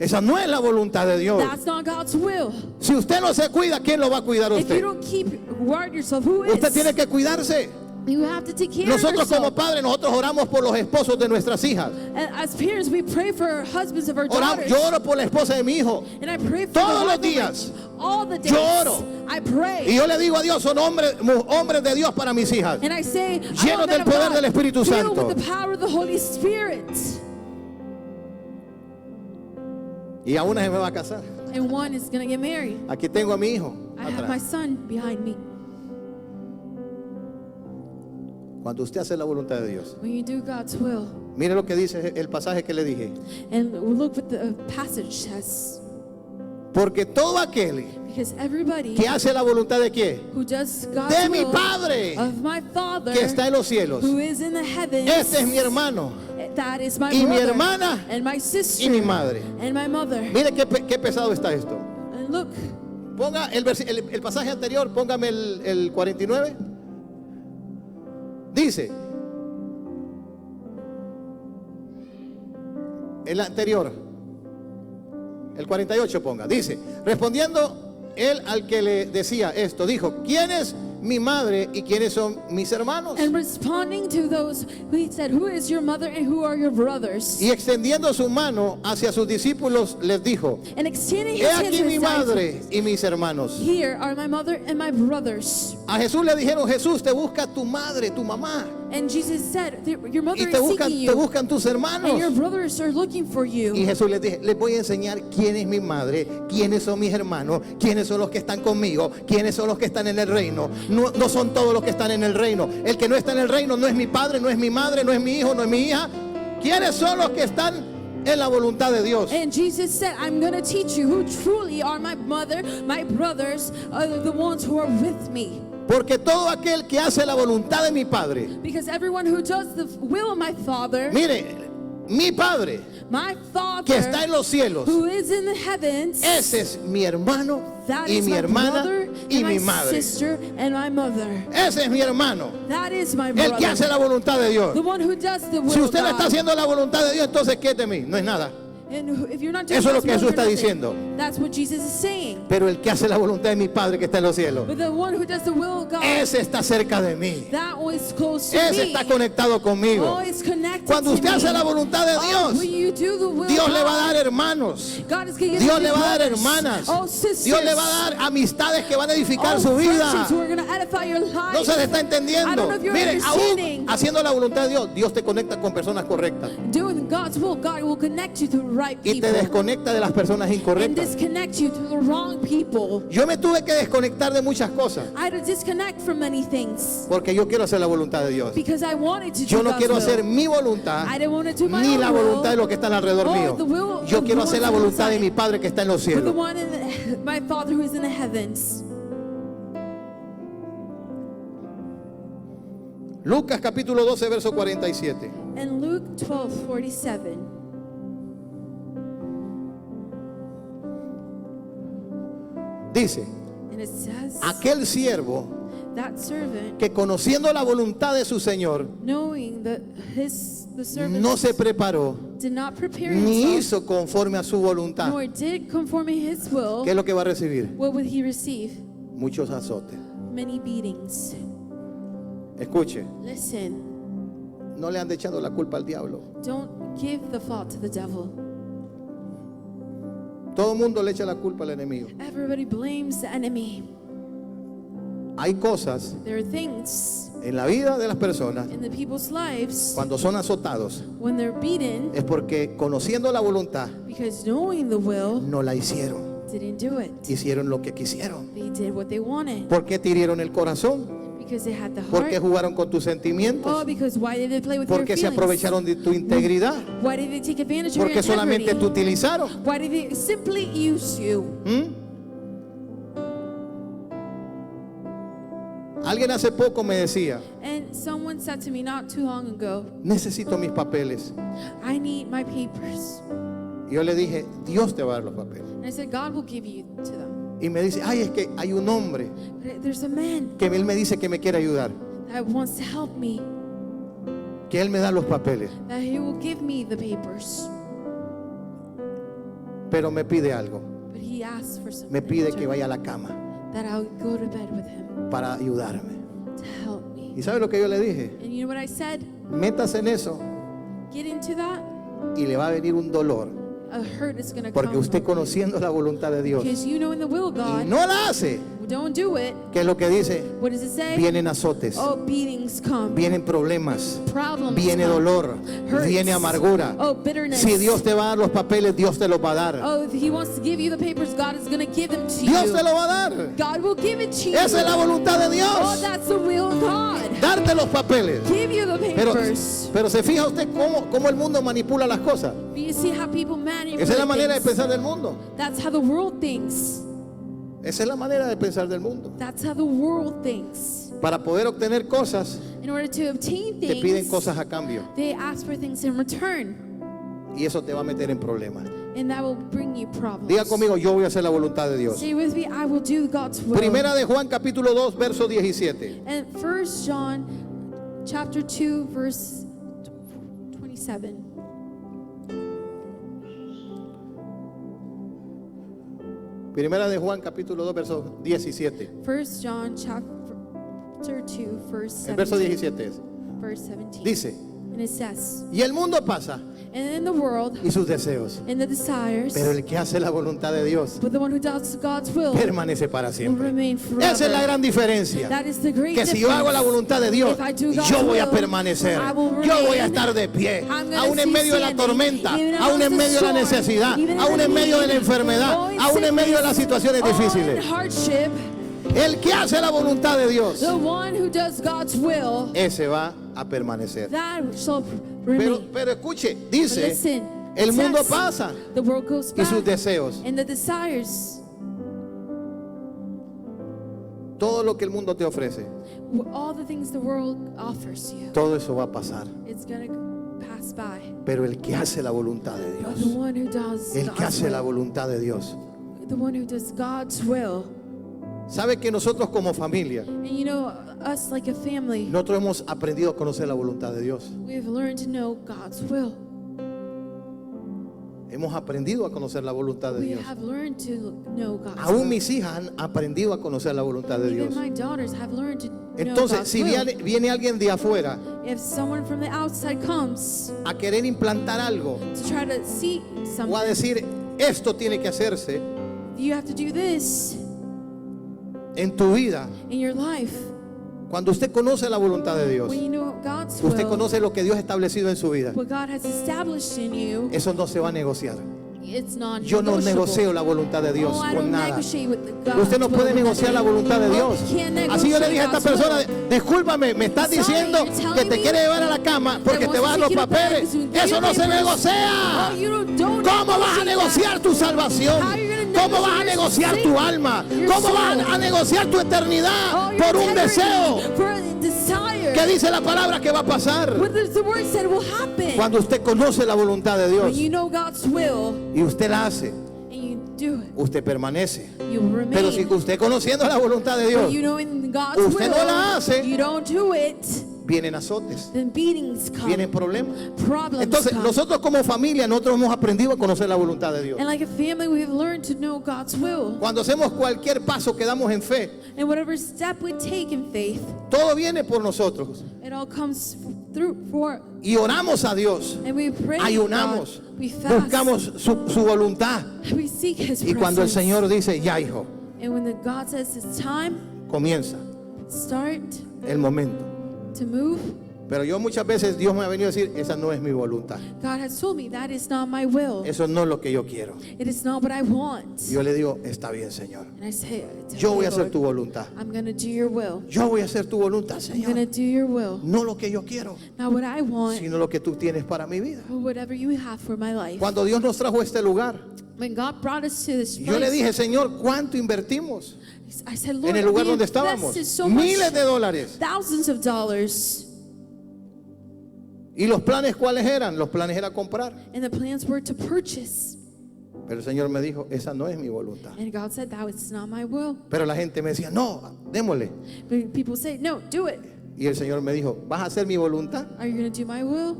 Esa no es la voluntad de Dios. That's not God's will. Si usted no se cuida, ¿quién lo va a cuidar a If you usted? don't guard yourself, who is? Usted tiene que cuidarse. You have to take care Nosotros of yourself. como padres, nosotros oramos por los esposos de nuestras hijas. And as parents, we pray for our husbands of our daughters. Yo oro por la esposa de mi hijo. And I pray for Todos the los husband días. all the days. Yo oro. I pray. Y yo le digo a Dios, son hombres de Dios para mis hijas. And I say, Llenos oh, del men of poder God, del Espíritu filled Santo. with the power of the Holy Spirit. Y a una se me va a casar. And one is going to get married. Aquí tengo a mi hijo I have my atrás. son behind me. Cuando usted hace la voluntad de Dios, When you do God's will, mire lo que dice el pasaje que le dije. and look what the passage says. Porque todo aquel Because everybody que hace la voluntad de quién, who does God's de mi will Padre of my Father que está en los cielos, who is in the heavens, este es mi hermano. That is my y mi brother hermana and my sister y mi madre. and my mother. Mire qué pesado está esto. And look, Ponga el pasaje anterior, póngame el 49. Dice, el anterior, el 48 ponga, dice, respondiendo él al que le decía esto, dijo, ¿quién es mi madre y quiénes son mis hermanos? and responding to those who he said, who is your mother and who are your brothers? Y extendiendo su mano hacia sus discípulos les dijo, And extending he his hand aquí to mi his madre disciples, y mis hermanos. here are my mother and my brothers. A Jesús le dijeron, Jesús, te busca tu madre, tu mamá, And Jesus said, your mother y is te seeking you, buscan tus hermanos. and your brothers are looking for Y you. Jesús les dije, les voy a enseñar quién es mi madre, quiénes son mis hermanos, quiénes son los que están conmigo, quiénes son los que están en el reino. No son todos los que están en el reino. El que no está en el reino no es mi padre, no es mi madre, no es mi hijo, no es mi hija. ¿Quiénes son los que están en la voluntad de Dios? And Jesus said, I'm going to teach you who truly are my mother, my brothers, are the ones who are with me. Porque todo aquel que hace la voluntad de mi Padre, Because everyone who does the will of my Father, mire, mi Padre my que está Father, en los cielos, who is in the heavens, ese es mi hermano that y is mi my hermana brother y and mi my madre. sister and my mother. Ese es mi hermano, That is my el que hace brother, la voluntad de Dios. the one who does the will Si of usted no está God. haciendo la voluntad de Dios, entonces ¿qué es de mí? No es nada. And if you're not doing Eso es lo God's que will, Jesús you're está nothing. diciendo. That's what Jesus is saying. Pero el que hace la voluntad de mi Padre que está en los cielos, But the one who does the will of God, ese está cerca de mí. that is close to Ese me. está conectado conmigo. Oh, it's connected Cuando to usted me. hace la voluntad de Oh, Dios, when you do the will of Dios le va a God, dar hermanos. God is going to give Dios you le va a dar brothers. hermanas. Oh, sisters. Dios le va a dar amistades que van a edificar Oh, su vida. friendships who are going to edify your life. No se le está I don't entendiendo. know if you're Mire, understanding. aún haciendo la voluntad de Dios, Dios te conecta con personas correctas Doing God's will, God will connect you to the right y te people desconecta de las personas and incorrectas. disconnect you to the wrong people. Yo me tuve que desconectar de muchas cosas I had to disconnect from many things porque yo quiero hacer la voluntad de Dios. because I wanted to Yo do no God's quiero will. hacer mi voluntad I didn't want to do my ni own la will, voluntad de los que están alrededor or mío. the will Yo of quiero the hacer la ones voluntad de outside. mi Padre que está en los But the cielos. one in my Father who is in the heavens. Lucas capítulo 12, verso 47. And Luke 12:47. Dice, And it says, aquel siervo that servant, que conociendo la voluntad de su Señor, knowing that the servant no se preparó did not prepare ni himself, hizo conforme a su voluntad, nor did conform his will, ¿qué es lo que va a recibir? what would he receive? Muchos azotes. Many beatings. Escuche, Listen, no le ande echando la culpa al diablo. don't give the fault to the devil. Todo el mundo le echa la culpa al enemigo. Everybody blames the enemy. Hay cosas There are things en la vida de las personas in the people's lives cuando son azotados when they're beaten es porque conociendo la voluntad because knowing the will no la hicieron, didn't do it. hicieron lo que quisieron. They did what they wanted ¿Por qué te hirieron el corazón? because they had the ¿Por qué heart. jugaron con tus Oh, sentimientos? because why did they play with ¿Por your qué se feelings? aprovecharon de tu integridad? Why did they take advantage of ¿Por your qué solamente te integrity? utilizaron? Why did they simply use you? ¿Mm? Alguien hace poco me decía, And someone said to me not too long ago, necesito mis papeles. I need my papers. Y yo le dije, Dios te va a dar los papeles. And I said, God will give you to them. Y me dice, ay, es que hay un hombre But there's a man que él me dice que me quiere ayudar, that wants to help me, que él me da los papeles, that he will give me the papers. pero me pide algo. But he asked for something. Me pide in que return, vaya a la cama that I'll go to bed with him para ayudarme. to help me. ¿Y sabe lo que yo le dije? And you know what I said? Métase en eso Get into that. y le va a venir un dolor, A hurt is going to porque come. usted conociendo la voluntad de Dios Because you know in the will of y God, no la hace, don't do it. ¿qué es lo que dice? What does it say? Vienen azotes, Oh, beatings come. vienen problemas, Problems viene come. dolor, Hurts. viene amargura. Oh, bitterness. Si Dios te va a dar los papeles, Dios te los va a dar. Oh, if he wants to give you the papers, God is going to give them to Dios you. te lo va a dar. God will give it to you. Esa es la voluntad de Oh, Dios, that's the will of God. darte los papeles. Give you the Pero, papers. pero se fija usted cómo el mundo manipula las cosas. You see how people manipulate Esa es la manera de things. pensar del mundo. That's how the world thinks. Esa es la manera de pensar del mundo. That's how the world thinks. Para poder obtener cosas, In order to obtain te piden things, cosas a cambio. they ask for things in return. Y eso te va a meter en problemas. And that will bring you problems. Diga conmigo, yo voy a hacer la voluntad de Dios. Say with me, I will do God's will. Primera de Juan capítulo 2, verso 17. And 1 John chapter 2 verse 27. Primera de Juan capítulo 2, verso 17. 1 John chapter 2 verse El verso 17. 17 es. Verse 17. Dice, And it says, y el mundo pasa and in the world, y sus deseos, in the desires, pero el que hace la voluntad de Dios but the one who does God's will permanece para will siempre. remain forever. Esa es la gran diferencia. That is the great Que si yo hago la voluntad de Dios, If I do God's yo voy a will, permanecer. I will Yo voy a remain. estar de pie, I'm gonna aún en see medio de la standing, tormenta, even aún en amongst the medio de la storm, necesidad, even in aún the en medio de la need, enfermedad, all in aún en medio de las sickness, situaciones all in difíciles. hardship. El que hace la voluntad de Dios, The one who does God's will, ese va a permanecer. that shall remain. Pero escuche, But dice, listen, el it mundo says, pasa the world goes y sus back, deseos. and the desires, Todo lo que el mundo te ofrece, all the things the world offers you, todo eso va a pasar. it's gonna pass by. Pero el que hace la voluntad de But the Dios, one who does el que God's hace la will, voluntad de Dios, the one who does God's will, sabe que nosotros como familia, and you know, us like a family, nosotros hemos aprendido a conocer la voluntad de Dios. we've learned to know God's will. Hemos aprendido a conocer la voluntad de We Dios. have learned to know God's Aún will. mis hijas han aprendido a conocer la voluntad de Even Dios. my daughters have learned to know Entonces, God's si will. viene alguien de afuera If someone from the outside comes a querer implantar algo to try to see o a something, decir esto tiene que hacerse you have to do this en tu vida, in your life. cuando usted conoce la voluntad de Dios, When you know God's usted will, conoce lo que Dios ha establecido en su vida, what God has established in you, eso no se va a negociar. it's not Yo no negocio la voluntad de Dios Oh, I con don't nada. negotiate with the God's Usted no puede will. negociar la voluntad de Dios. You can't Así yo le dije a esta negotiate persona, God's will. discúlpame, me estás Sorry, diciendo you're telling que te me quiere llevar a la cama porque that te wants van to los take you to bed papeles. because you get Eso your no se papers. negocia. Oh, you don't ¿Cómo vas a negotiate negociar that. tu salvación? How are you gonna ¿Cómo vas a negotiate negociar your tu sin? alma? Your ¿Cómo vas soul? a negociar tu eternidad Oh, your por un integrity, deseo? for a desire. ¿Qué dice la palabra que va a pasar? What does the word said will happen? Cuando usted conoce la voluntad de When Dios you know God's will y usted la hace, and you do it, usted permanece. you will remain. Pero si usted conociendo la voluntad de Dios, But you know in God's usted will, no la hace, you don't do it, vienen azotes, then beatings come, vienen problemas. problems Entonces, come. nosotros como familia, nosotros hemos aprendido a conocer la voluntad de Dios. And like a family, we've learned to know God's will. Cuando hacemos cualquier paso que damos en fe, And whatever step we take in faith, todo viene por nosotros. it all comes through for, Y oramos a Dios, and we pray to ayunamos, God, we fast, buscamos su voluntad. we seek His Y cuando el presence. Señor dice, ya hijo, And when God says it's time, comienza start el momento. to move, Pero yo muchas veces Dios me ha venido a decir, esa no es mi voluntad. God has told me that is not my will. Eso no es lo que yo quiero. It is not what I want. Yo le digo, está bien, Señor. And I say, it's Yo voy okay, a hacer Lord. tu voluntad. I'm going to do your will. Yo voy a hacer tu voluntad, I'm going to Señor. do your will. No lo que yo quiero, Not what I want, sino lo que tú tienes para mi vida. but whatever you have for my life. Cuando Dios nos trajo a este lugar, When God brought us to this yo le place, dije, Señor, ¿cuánto invertimos I said, Lord, en el lugar we donde estábamos? invested so much, Miles de dólares. thousands of dollars. ¿Y los planes cuáles eran? Los planes era comprar. And the plans were to purchase. Pero el Señor me dijo, esa no es mi voluntad. And God said, that was not my will. Pero la gente me decía, no, démosle. But people say, no, do it. Y el Señor me dijo, ¿vas a hacer mi voluntad Are you going to do my will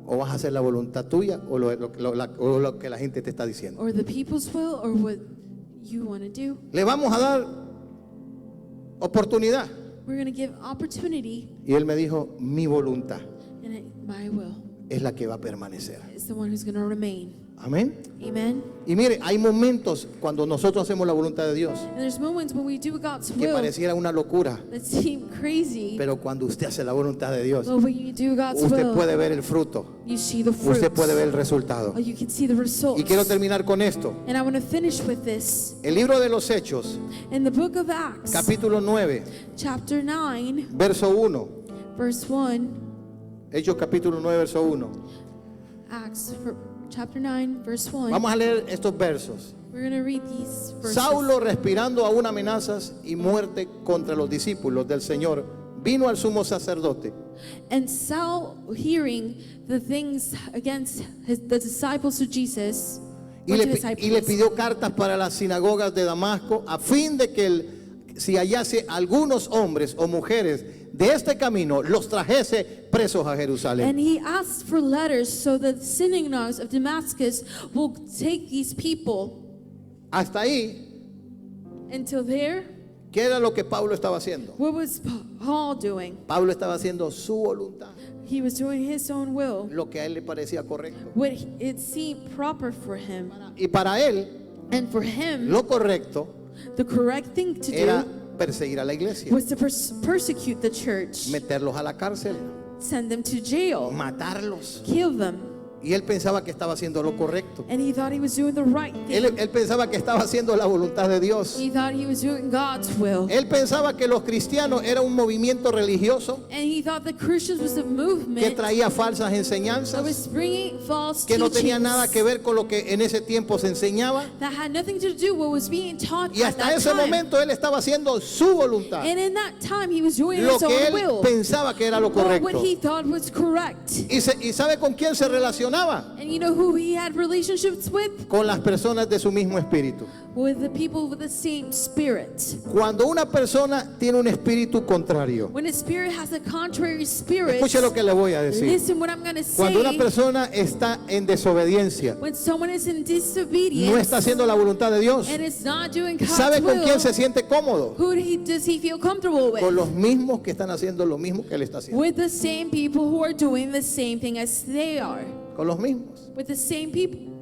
o vas a hacer la voluntad tuya o lo que la gente te está diciendo? or the people's will or what you want to do? Le vamos a dar oportunidad. We're going to give opportunity, Y él me dijo, mi voluntad my will es la que va a permanecer. is the one who's going to remain. Amén. Amen. Y mire, hay momentos cuando nosotros hacemos la voluntad de Dios And there's moments when we do God's que will pareciera una locura, that seem crazy, pero cuando usted hace la voluntad de Dios, but when you do God's usted will, puede ver el fruto, you see the fruits. usted puede ver el resultado. Oh, you can see the results. Y quiero terminar con esto. And I want to finish with this. El libro de los Hechos, In the book of Acts, capítulo 9, chapter 9, verso 1. verse 1, Hechos capítulo 9, verso 1. Acts chapter 9, verse 1. Vamos a leer estos versos. We're going to read these verses. Saulo, respirando aún amenazas y muerte contra los discípulos del Señor, vino al sumo sacerdote And Saul, hearing the things against the disciples of Jesus, y went to le, his high y le priest. pidió cartas para las sinagogas de Damasco a fin de que si hallase algunos hombres o mujeres de este camino, los trajese presos a Jerusalén. And he asked for letters so that the synagogues of Damascus will take these people. Hasta ahí, Until there, ¿qué era lo que Pablo estaba haciendo? what was Paul doing? Pablo estaba haciendo su voluntad, He was doing his own will, lo que a él le parecía correcto. what it seemed proper for him. Y para él, And for him, lo correcto the correct thing to era do perseguir a la iglesia, was to persecute the church, meterlos a la cárcel, send them to jail, matarlos. kill them. Y él pensaba que estaba haciendo lo correcto. And he thought he was doing the right thing. Él pensaba que estaba haciendo la voluntad de Dios. He thought he was doing God's will. Él pensaba que los cristianos era un movimiento religioso And he thought the Christians was a que movement traía falsas that enseñanzas, was bringing false que no tenía teachings nada que ver con lo que en ese tiempo se enseñaba. that had nothing to do with what was being taught Y at hasta that ese time. momento él estaba haciendo su voluntad, And in that time he was doing lo his que own él will, pensaba que era lo or what correcto. he thought was correct. Y sabe con quién se relacionaba, And you know who he had relationships with? con las personas de su mismo espíritu. With the people with the same spirit. Cuando una persona tiene un espíritu contrario, When a spirit has a contrary spirit, escuche lo que le voy a decir. listen what I'm going to Cuando una say. persona está en desobediencia, When someone is in disobedience no está haciendo la voluntad de Dios, and is not doing God's ¿sabe con will, quién se siente cómodo? who does he feel comfortable with? Con los mismos que están haciendo lo mismo que él está haciendo. With the same people who are doing the same thing as they are. Con los mismos. With the same people.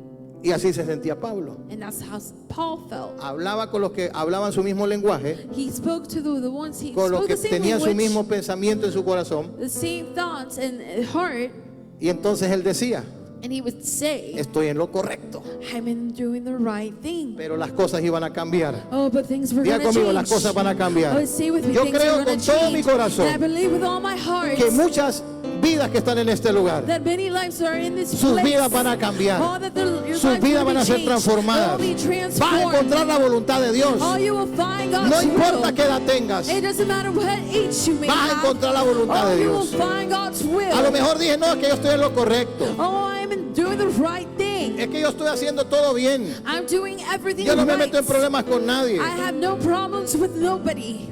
Y así se sentía Pablo. And that's how Paul felt. Hablaba con los que hablaban su mismo lenguaje, He spoke to the ones he con los spoke que the same tenían su language, mismo pensamiento en su corazón. the same thoughts and heart, Y entonces él decía, and he would say, estoy en lo correcto. I'm doing the right thing. Pero las cosas iban a cambiar. Oh, but things were Diga going to conmigo, change. las cosas van a cambiar. Oh, say with me, Yo things creo are con going to todo mi change. corazón And I believe with all my heart que muchas vidas que están en este lugar, that many lives are in this sus place. vidas van a cambiar. Oh, that your Sus lives vidas will van be a ser changed. transformadas. They'll be Vas a transformed. encontrar la voluntad de Dios. Oh, you will find God's No importa will. qué edad tengas, It doesn't matter what age you may vas a have. encontrar la voluntad Oh, de you will Dios. find God's will. A lo mejor dije, no, es que yo estoy en lo correcto. Oh, I'm doing the right thing. Es que yo estoy haciendo todo bien. I'm doing everything Yo no me right. meto en problemas con nadie. I have no problems with nobody.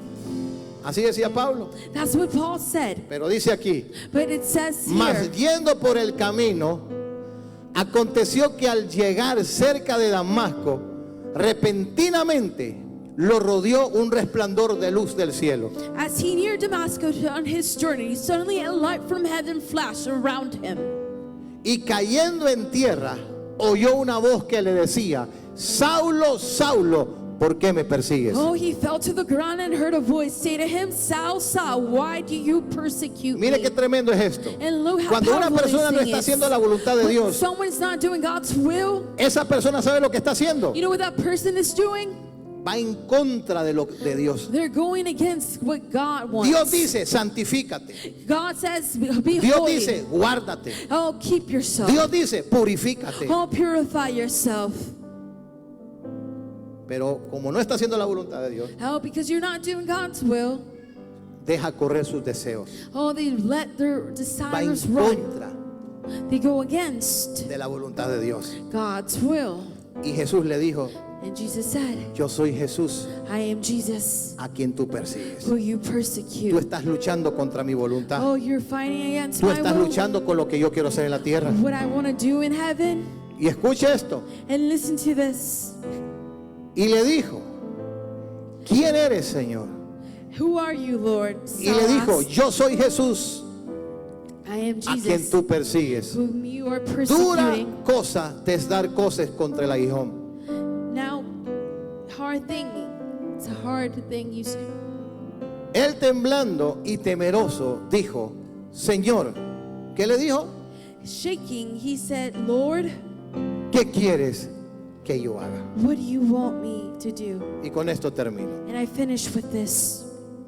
Así decía Pablo. That's what Paul said. Pero dice aquí, But it says mas here, yendo por el camino, aconteció que al llegar cerca de Damasco, repentinamente lo rodeó un resplandor de luz del cielo. as he neared Damascus on his journey, suddenly a light from heaven flashed around him. Y cayendo en tierra, oyó una voz que le decía, Saulo, Saulo, ¿por qué me persigues? Oh, he fell to the ground and heard a voice say to him, Saul, Saul, why do you persecute Mire me? qué tremendo es esto. And look how Cuando una powerful persona no this está thing haciendo is. la voluntad de When Dios, someone's not doing God's will, esa persona sabe lo que está haciendo. you know what that person is doing? Va en contra de lo de Dios. They're going against what God wants. Dios dice, santifícate. God says, be Dios holy. dice, guárdate. Oh, keep yourself. Dios dice, purifícate. Oh, purify yourself. Pero como no está haciendo la voluntad de Dios, Oh, because you're not doing God's will. deja correr sus deseos. Oh, they let their Va en desires run. contra They go against de la voluntad de Dios. God's will. Y Jesús le dijo, And Jesus said, yo soy Jesús I am Jesus, a quien tú persigues. who you Tú persecute. estás luchando contra mi voluntad. Oh, you're fighting against Tú my estás will. luchando con lo que yo quiero hacer en la tierra. What I want to do in heaven. Y escuche esto. And listen to this. Y le dijo, ¿quién eres, Señor? Who are you, Lord? Y le dijo, Saul asked. yo soy Jesús I am a quien Jesus, tú persigues. whom you are Dura persecuting. cosa te es dar cosas contra el aguijón. Now, hard thing. It's a hard thing you say. Él temblando y temeroso dijo, Señor, ¿qué le dijo? Shaking, he said, Lord, ¿Qué quieres que yo haga? what do you want me to do? Y con esto termino. And I finish with this.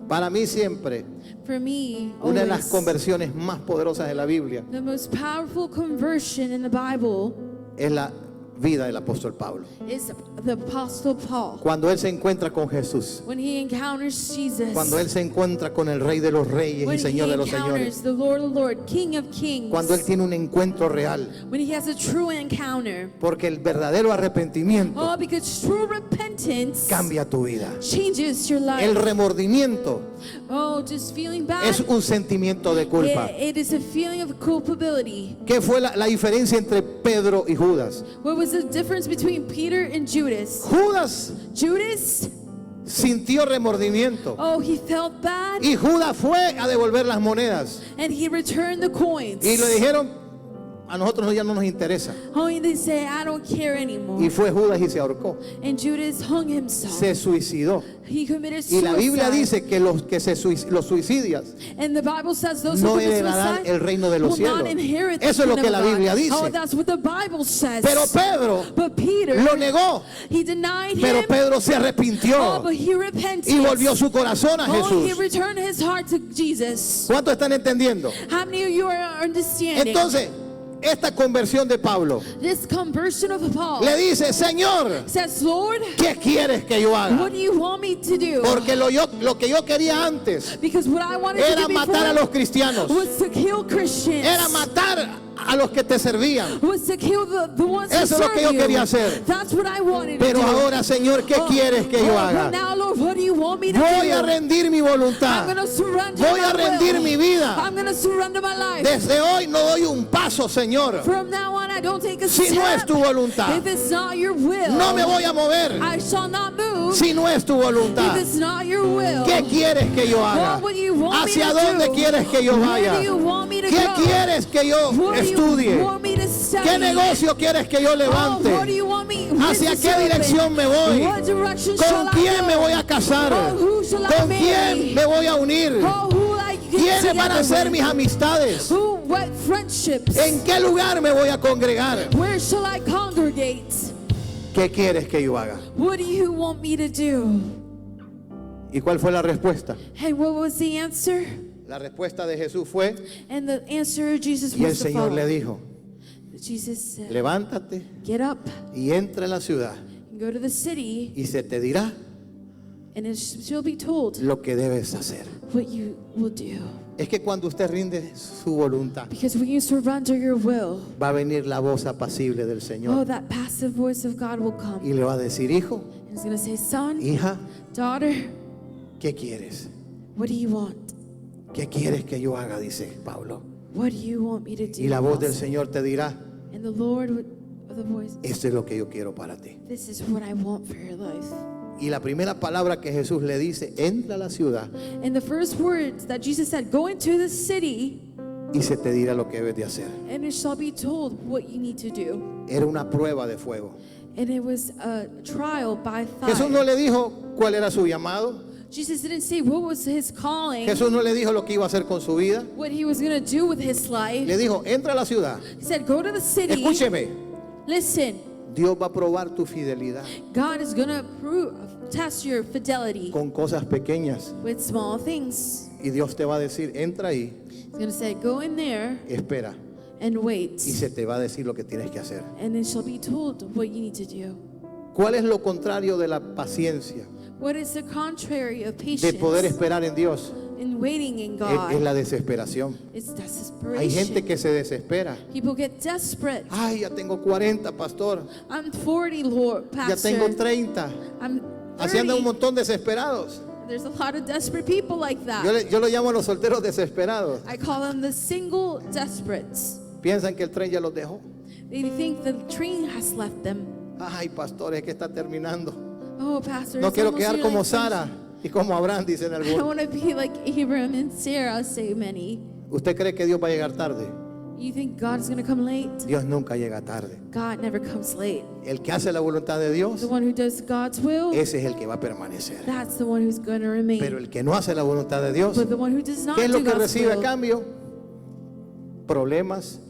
Para mí siempre, For me, una de las always, conversiones más poderosas de la Biblia the most powerful conversion in the Bible es la vida del apóstol Pablo. is the Apostle Paul. Cuando él se encuentra con Jesús, When he encounters Jesus, cuando él se encuentra con el Rey de los Reyes y when he Señor de los encounters Señores, the Lord of Lords, King of Kings, cuando él tiene un encuentro real, when he has a true encounter. porque el verdadero arrepentimiento Oh, because true repentance cambia tu vida. changes your life. El remordimiento Oh, just feeling bad. es un sentimiento de culpa. It is a feeling of culpability. ¿Qué fue la diferencia entre Pedro y Judas? What was the difference between Peter and Judas? Judas Judas, sintió remordimiento oh, he felt bad y Judas fue a devolver las monedas and he returned the coins. y le dijeron, a nosotros ya no nos interesa. Oh, and they say, I don't care anymore. Y fue Judas y se ahorcó, And Judas hung himself. se suicidó. He committed Y la Biblia suicide. dice que los suicidas And the Bible says those no who commit heredarán suicide el reino de los will cielos. not inherit the Eso es lo kingdom que la of God. Biblia dice. Oh, that's what the Bible says. Pero Pedro But Peter, lo negó, he denied pero him. Pedro se Oh, arrepintió but he repented. y volvió su corazón a Oh, he Jesús. returned his heart to Jesus. ¿Cuántos están entendiendo? How many of you are understanding? Entonces, esta conversión de Pablo This conversion of Paul le dice, Señor, says, Lord, ¿qué quieres que yo haga? what do you want me to do? Porque lo que yo quería antes Because what I wanted to era do matar a los before cristianos, was to kill Christians. era matar a los que te servían. Was to kill the ones who Eso es lo serve que yo you. quería hacer. That's what I wanted Pero to do. ahora, Señor, ¿qué quieres que yo But haga? now, Lord, what do you want me to Voy do? a rendir mi I'm voluntad. going to surrender Voy my a rendir will. mi vida. I'm going to surrender my life. Desde hoy no doy un paso, Señor, From now on, I don't take a si step. no es tu voluntad. If it's not your will, No me voy a mover I shall not move. si no es tu If voluntad. it's not your will, ¿Qué quieres que yo haga? what do you want ¿Hacia me to dónde do? quieres que yo Where vaya? do you want me to ¿Qué go? quieres que yo What do you estudie? want me to study? ¿Qué negocio quieres que yo Oh, what do levante? you want me ¿Hacia business qué to open? dirección me voy? What direction shall ¿Con I quién go? me voy a casar? Oh, who shall I ¿Con marry? quién me voy a unir? Oh, who will I get ¿Quiénes van a together ser with? mis amistades? What friendships? ¿En qué lugar me voy a congregar? Where shall I congregate? ¿Qué quieres que yo haga? What do you want me to do? ¿Y cuál fue la respuesta? And what was the answer? La respuesta de Jesús fue, And the answer of Jesus y el was the Señor le following. dijo, Jesus said, levántate get up y entra en la ciudad and go to the city, y se te dirá and it shall be told lo que debes hacer. what you will do. Es que cuando usted rinde su voluntad, Because when you surrender your will, va a venir la voz apacible del oh, Señor that passive voice of God will come. y le va a decir, hijo, And it's going to say, son, hija, daughter, ¿qué quieres? what do you want? ¿Qué quieres que yo haga? Dice Pablo. What do you want me to do? Y la voz del Paul said. Señor te dirá, And the Lord would, the voice, esto es lo que yo quiero para ti. this is what I want for your life. Y la primera palabra que Jesús le dice, entra a la ciudad And the first words that Jesus said, go into the city, y se te dirá lo que debes de hacer. and it shall be told what you need to do. Era una prueba de fuego. And it was a trial by Jesús no fire. le dijo cuál era su llamado. Jesus didn't say what was his calling, Jesús no le dijo lo que iba a hacer con su vida. what he was going to do with his life. Le dijo, entra a la ciudad. He said, go to the city. Escúcheme, Listen, Dios va a probar tu fidelidad God is going to test your fidelity con cosas pequeñas. with small things. Y Dios te va a decir, entra ahí, He's going to say, go in there espera. and wait. Y se te va a decir lo que tienes que hacer. And it shall be told what you need to do. ¿Cuál es lo contrario de la paciencia? What is the contrary of De patience poder esperar en Dios. in waiting in Es God? la desesperación. It's Hay gente desperation. que se desespera. People get desperate. Ay, ya tengo 40, pastor. I'm 40, Lord, Ya Pastor. tengo 30. I'm Así andan un 30. montón desesperados. There's a lot of desperate people like that. Yo lo llamo a los solteros desesperados. I call them the single desperates. Piensan que el tren ya los dejó. They think the train has left them. Ay, pastor, es que está terminando. Oh, Pastor, No it's quiero almost quedar here como like Sara y como Abraham, dicen I don't algunos. want to be like Abraham and Sarah, say many. ¿Usted cree que Dios va a llegar tarde? You think God's going to come late? Dios nunca llega tarde. God never comes late. El que hace la voluntad de Dios, The one who does God's will, ese es el que va a permanecer. that's the one who's going to remain. Pero el que no hace la voluntad de Dios, But the one who does not ¿qué es lo do que God's recibe a will, cambio? Problemas,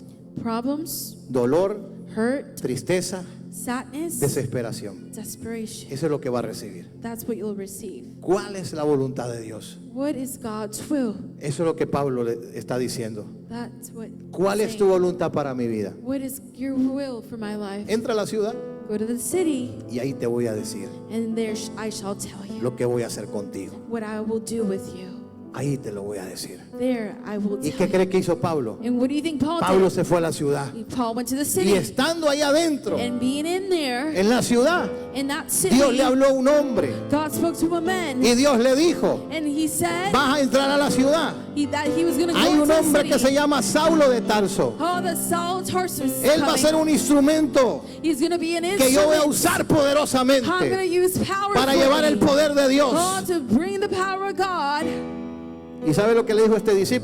problems, dolor, hurt, tristeza, sadness, desesperación. desperation. Eso es lo que va a recibir. That's what you'll receive. ¿Cuál es la voluntad de Dios? What is God's will? Eso es lo que Pablo le está diciendo. That's what. ¿Cuál es tu voluntad para mi vida? What is your will for my life? Entra a la ciudad Go to the city, y ahí te voy a decir and there I shall tell you lo que voy a hacer contigo. what I will do with you. Ahí te lo voy a decir. There I will ¿Y tell qué you. cree que hizo Pablo? And what do you think Paul Pablo did? se fue a la ciudad. Paul went to the Y city, estando ahí adentro, and being in there, en la ciudad, in that city, Dios le habló a un hombre God spoke to a man, y Dios le dijo, and he said vas a entrar a la ciudad. that he was going to Hay go un to the hombre city. que se llama Saulo de Tarso. Oh, the Saul of Tarsus is Él va a ser coming. un instrumento He's going to be an que yo voy a instrument. usar poderosamente I'm going to use power para llevar el poder de Dios. to bring the power of God. ¿Y sabe lo que le dijo este discípulo?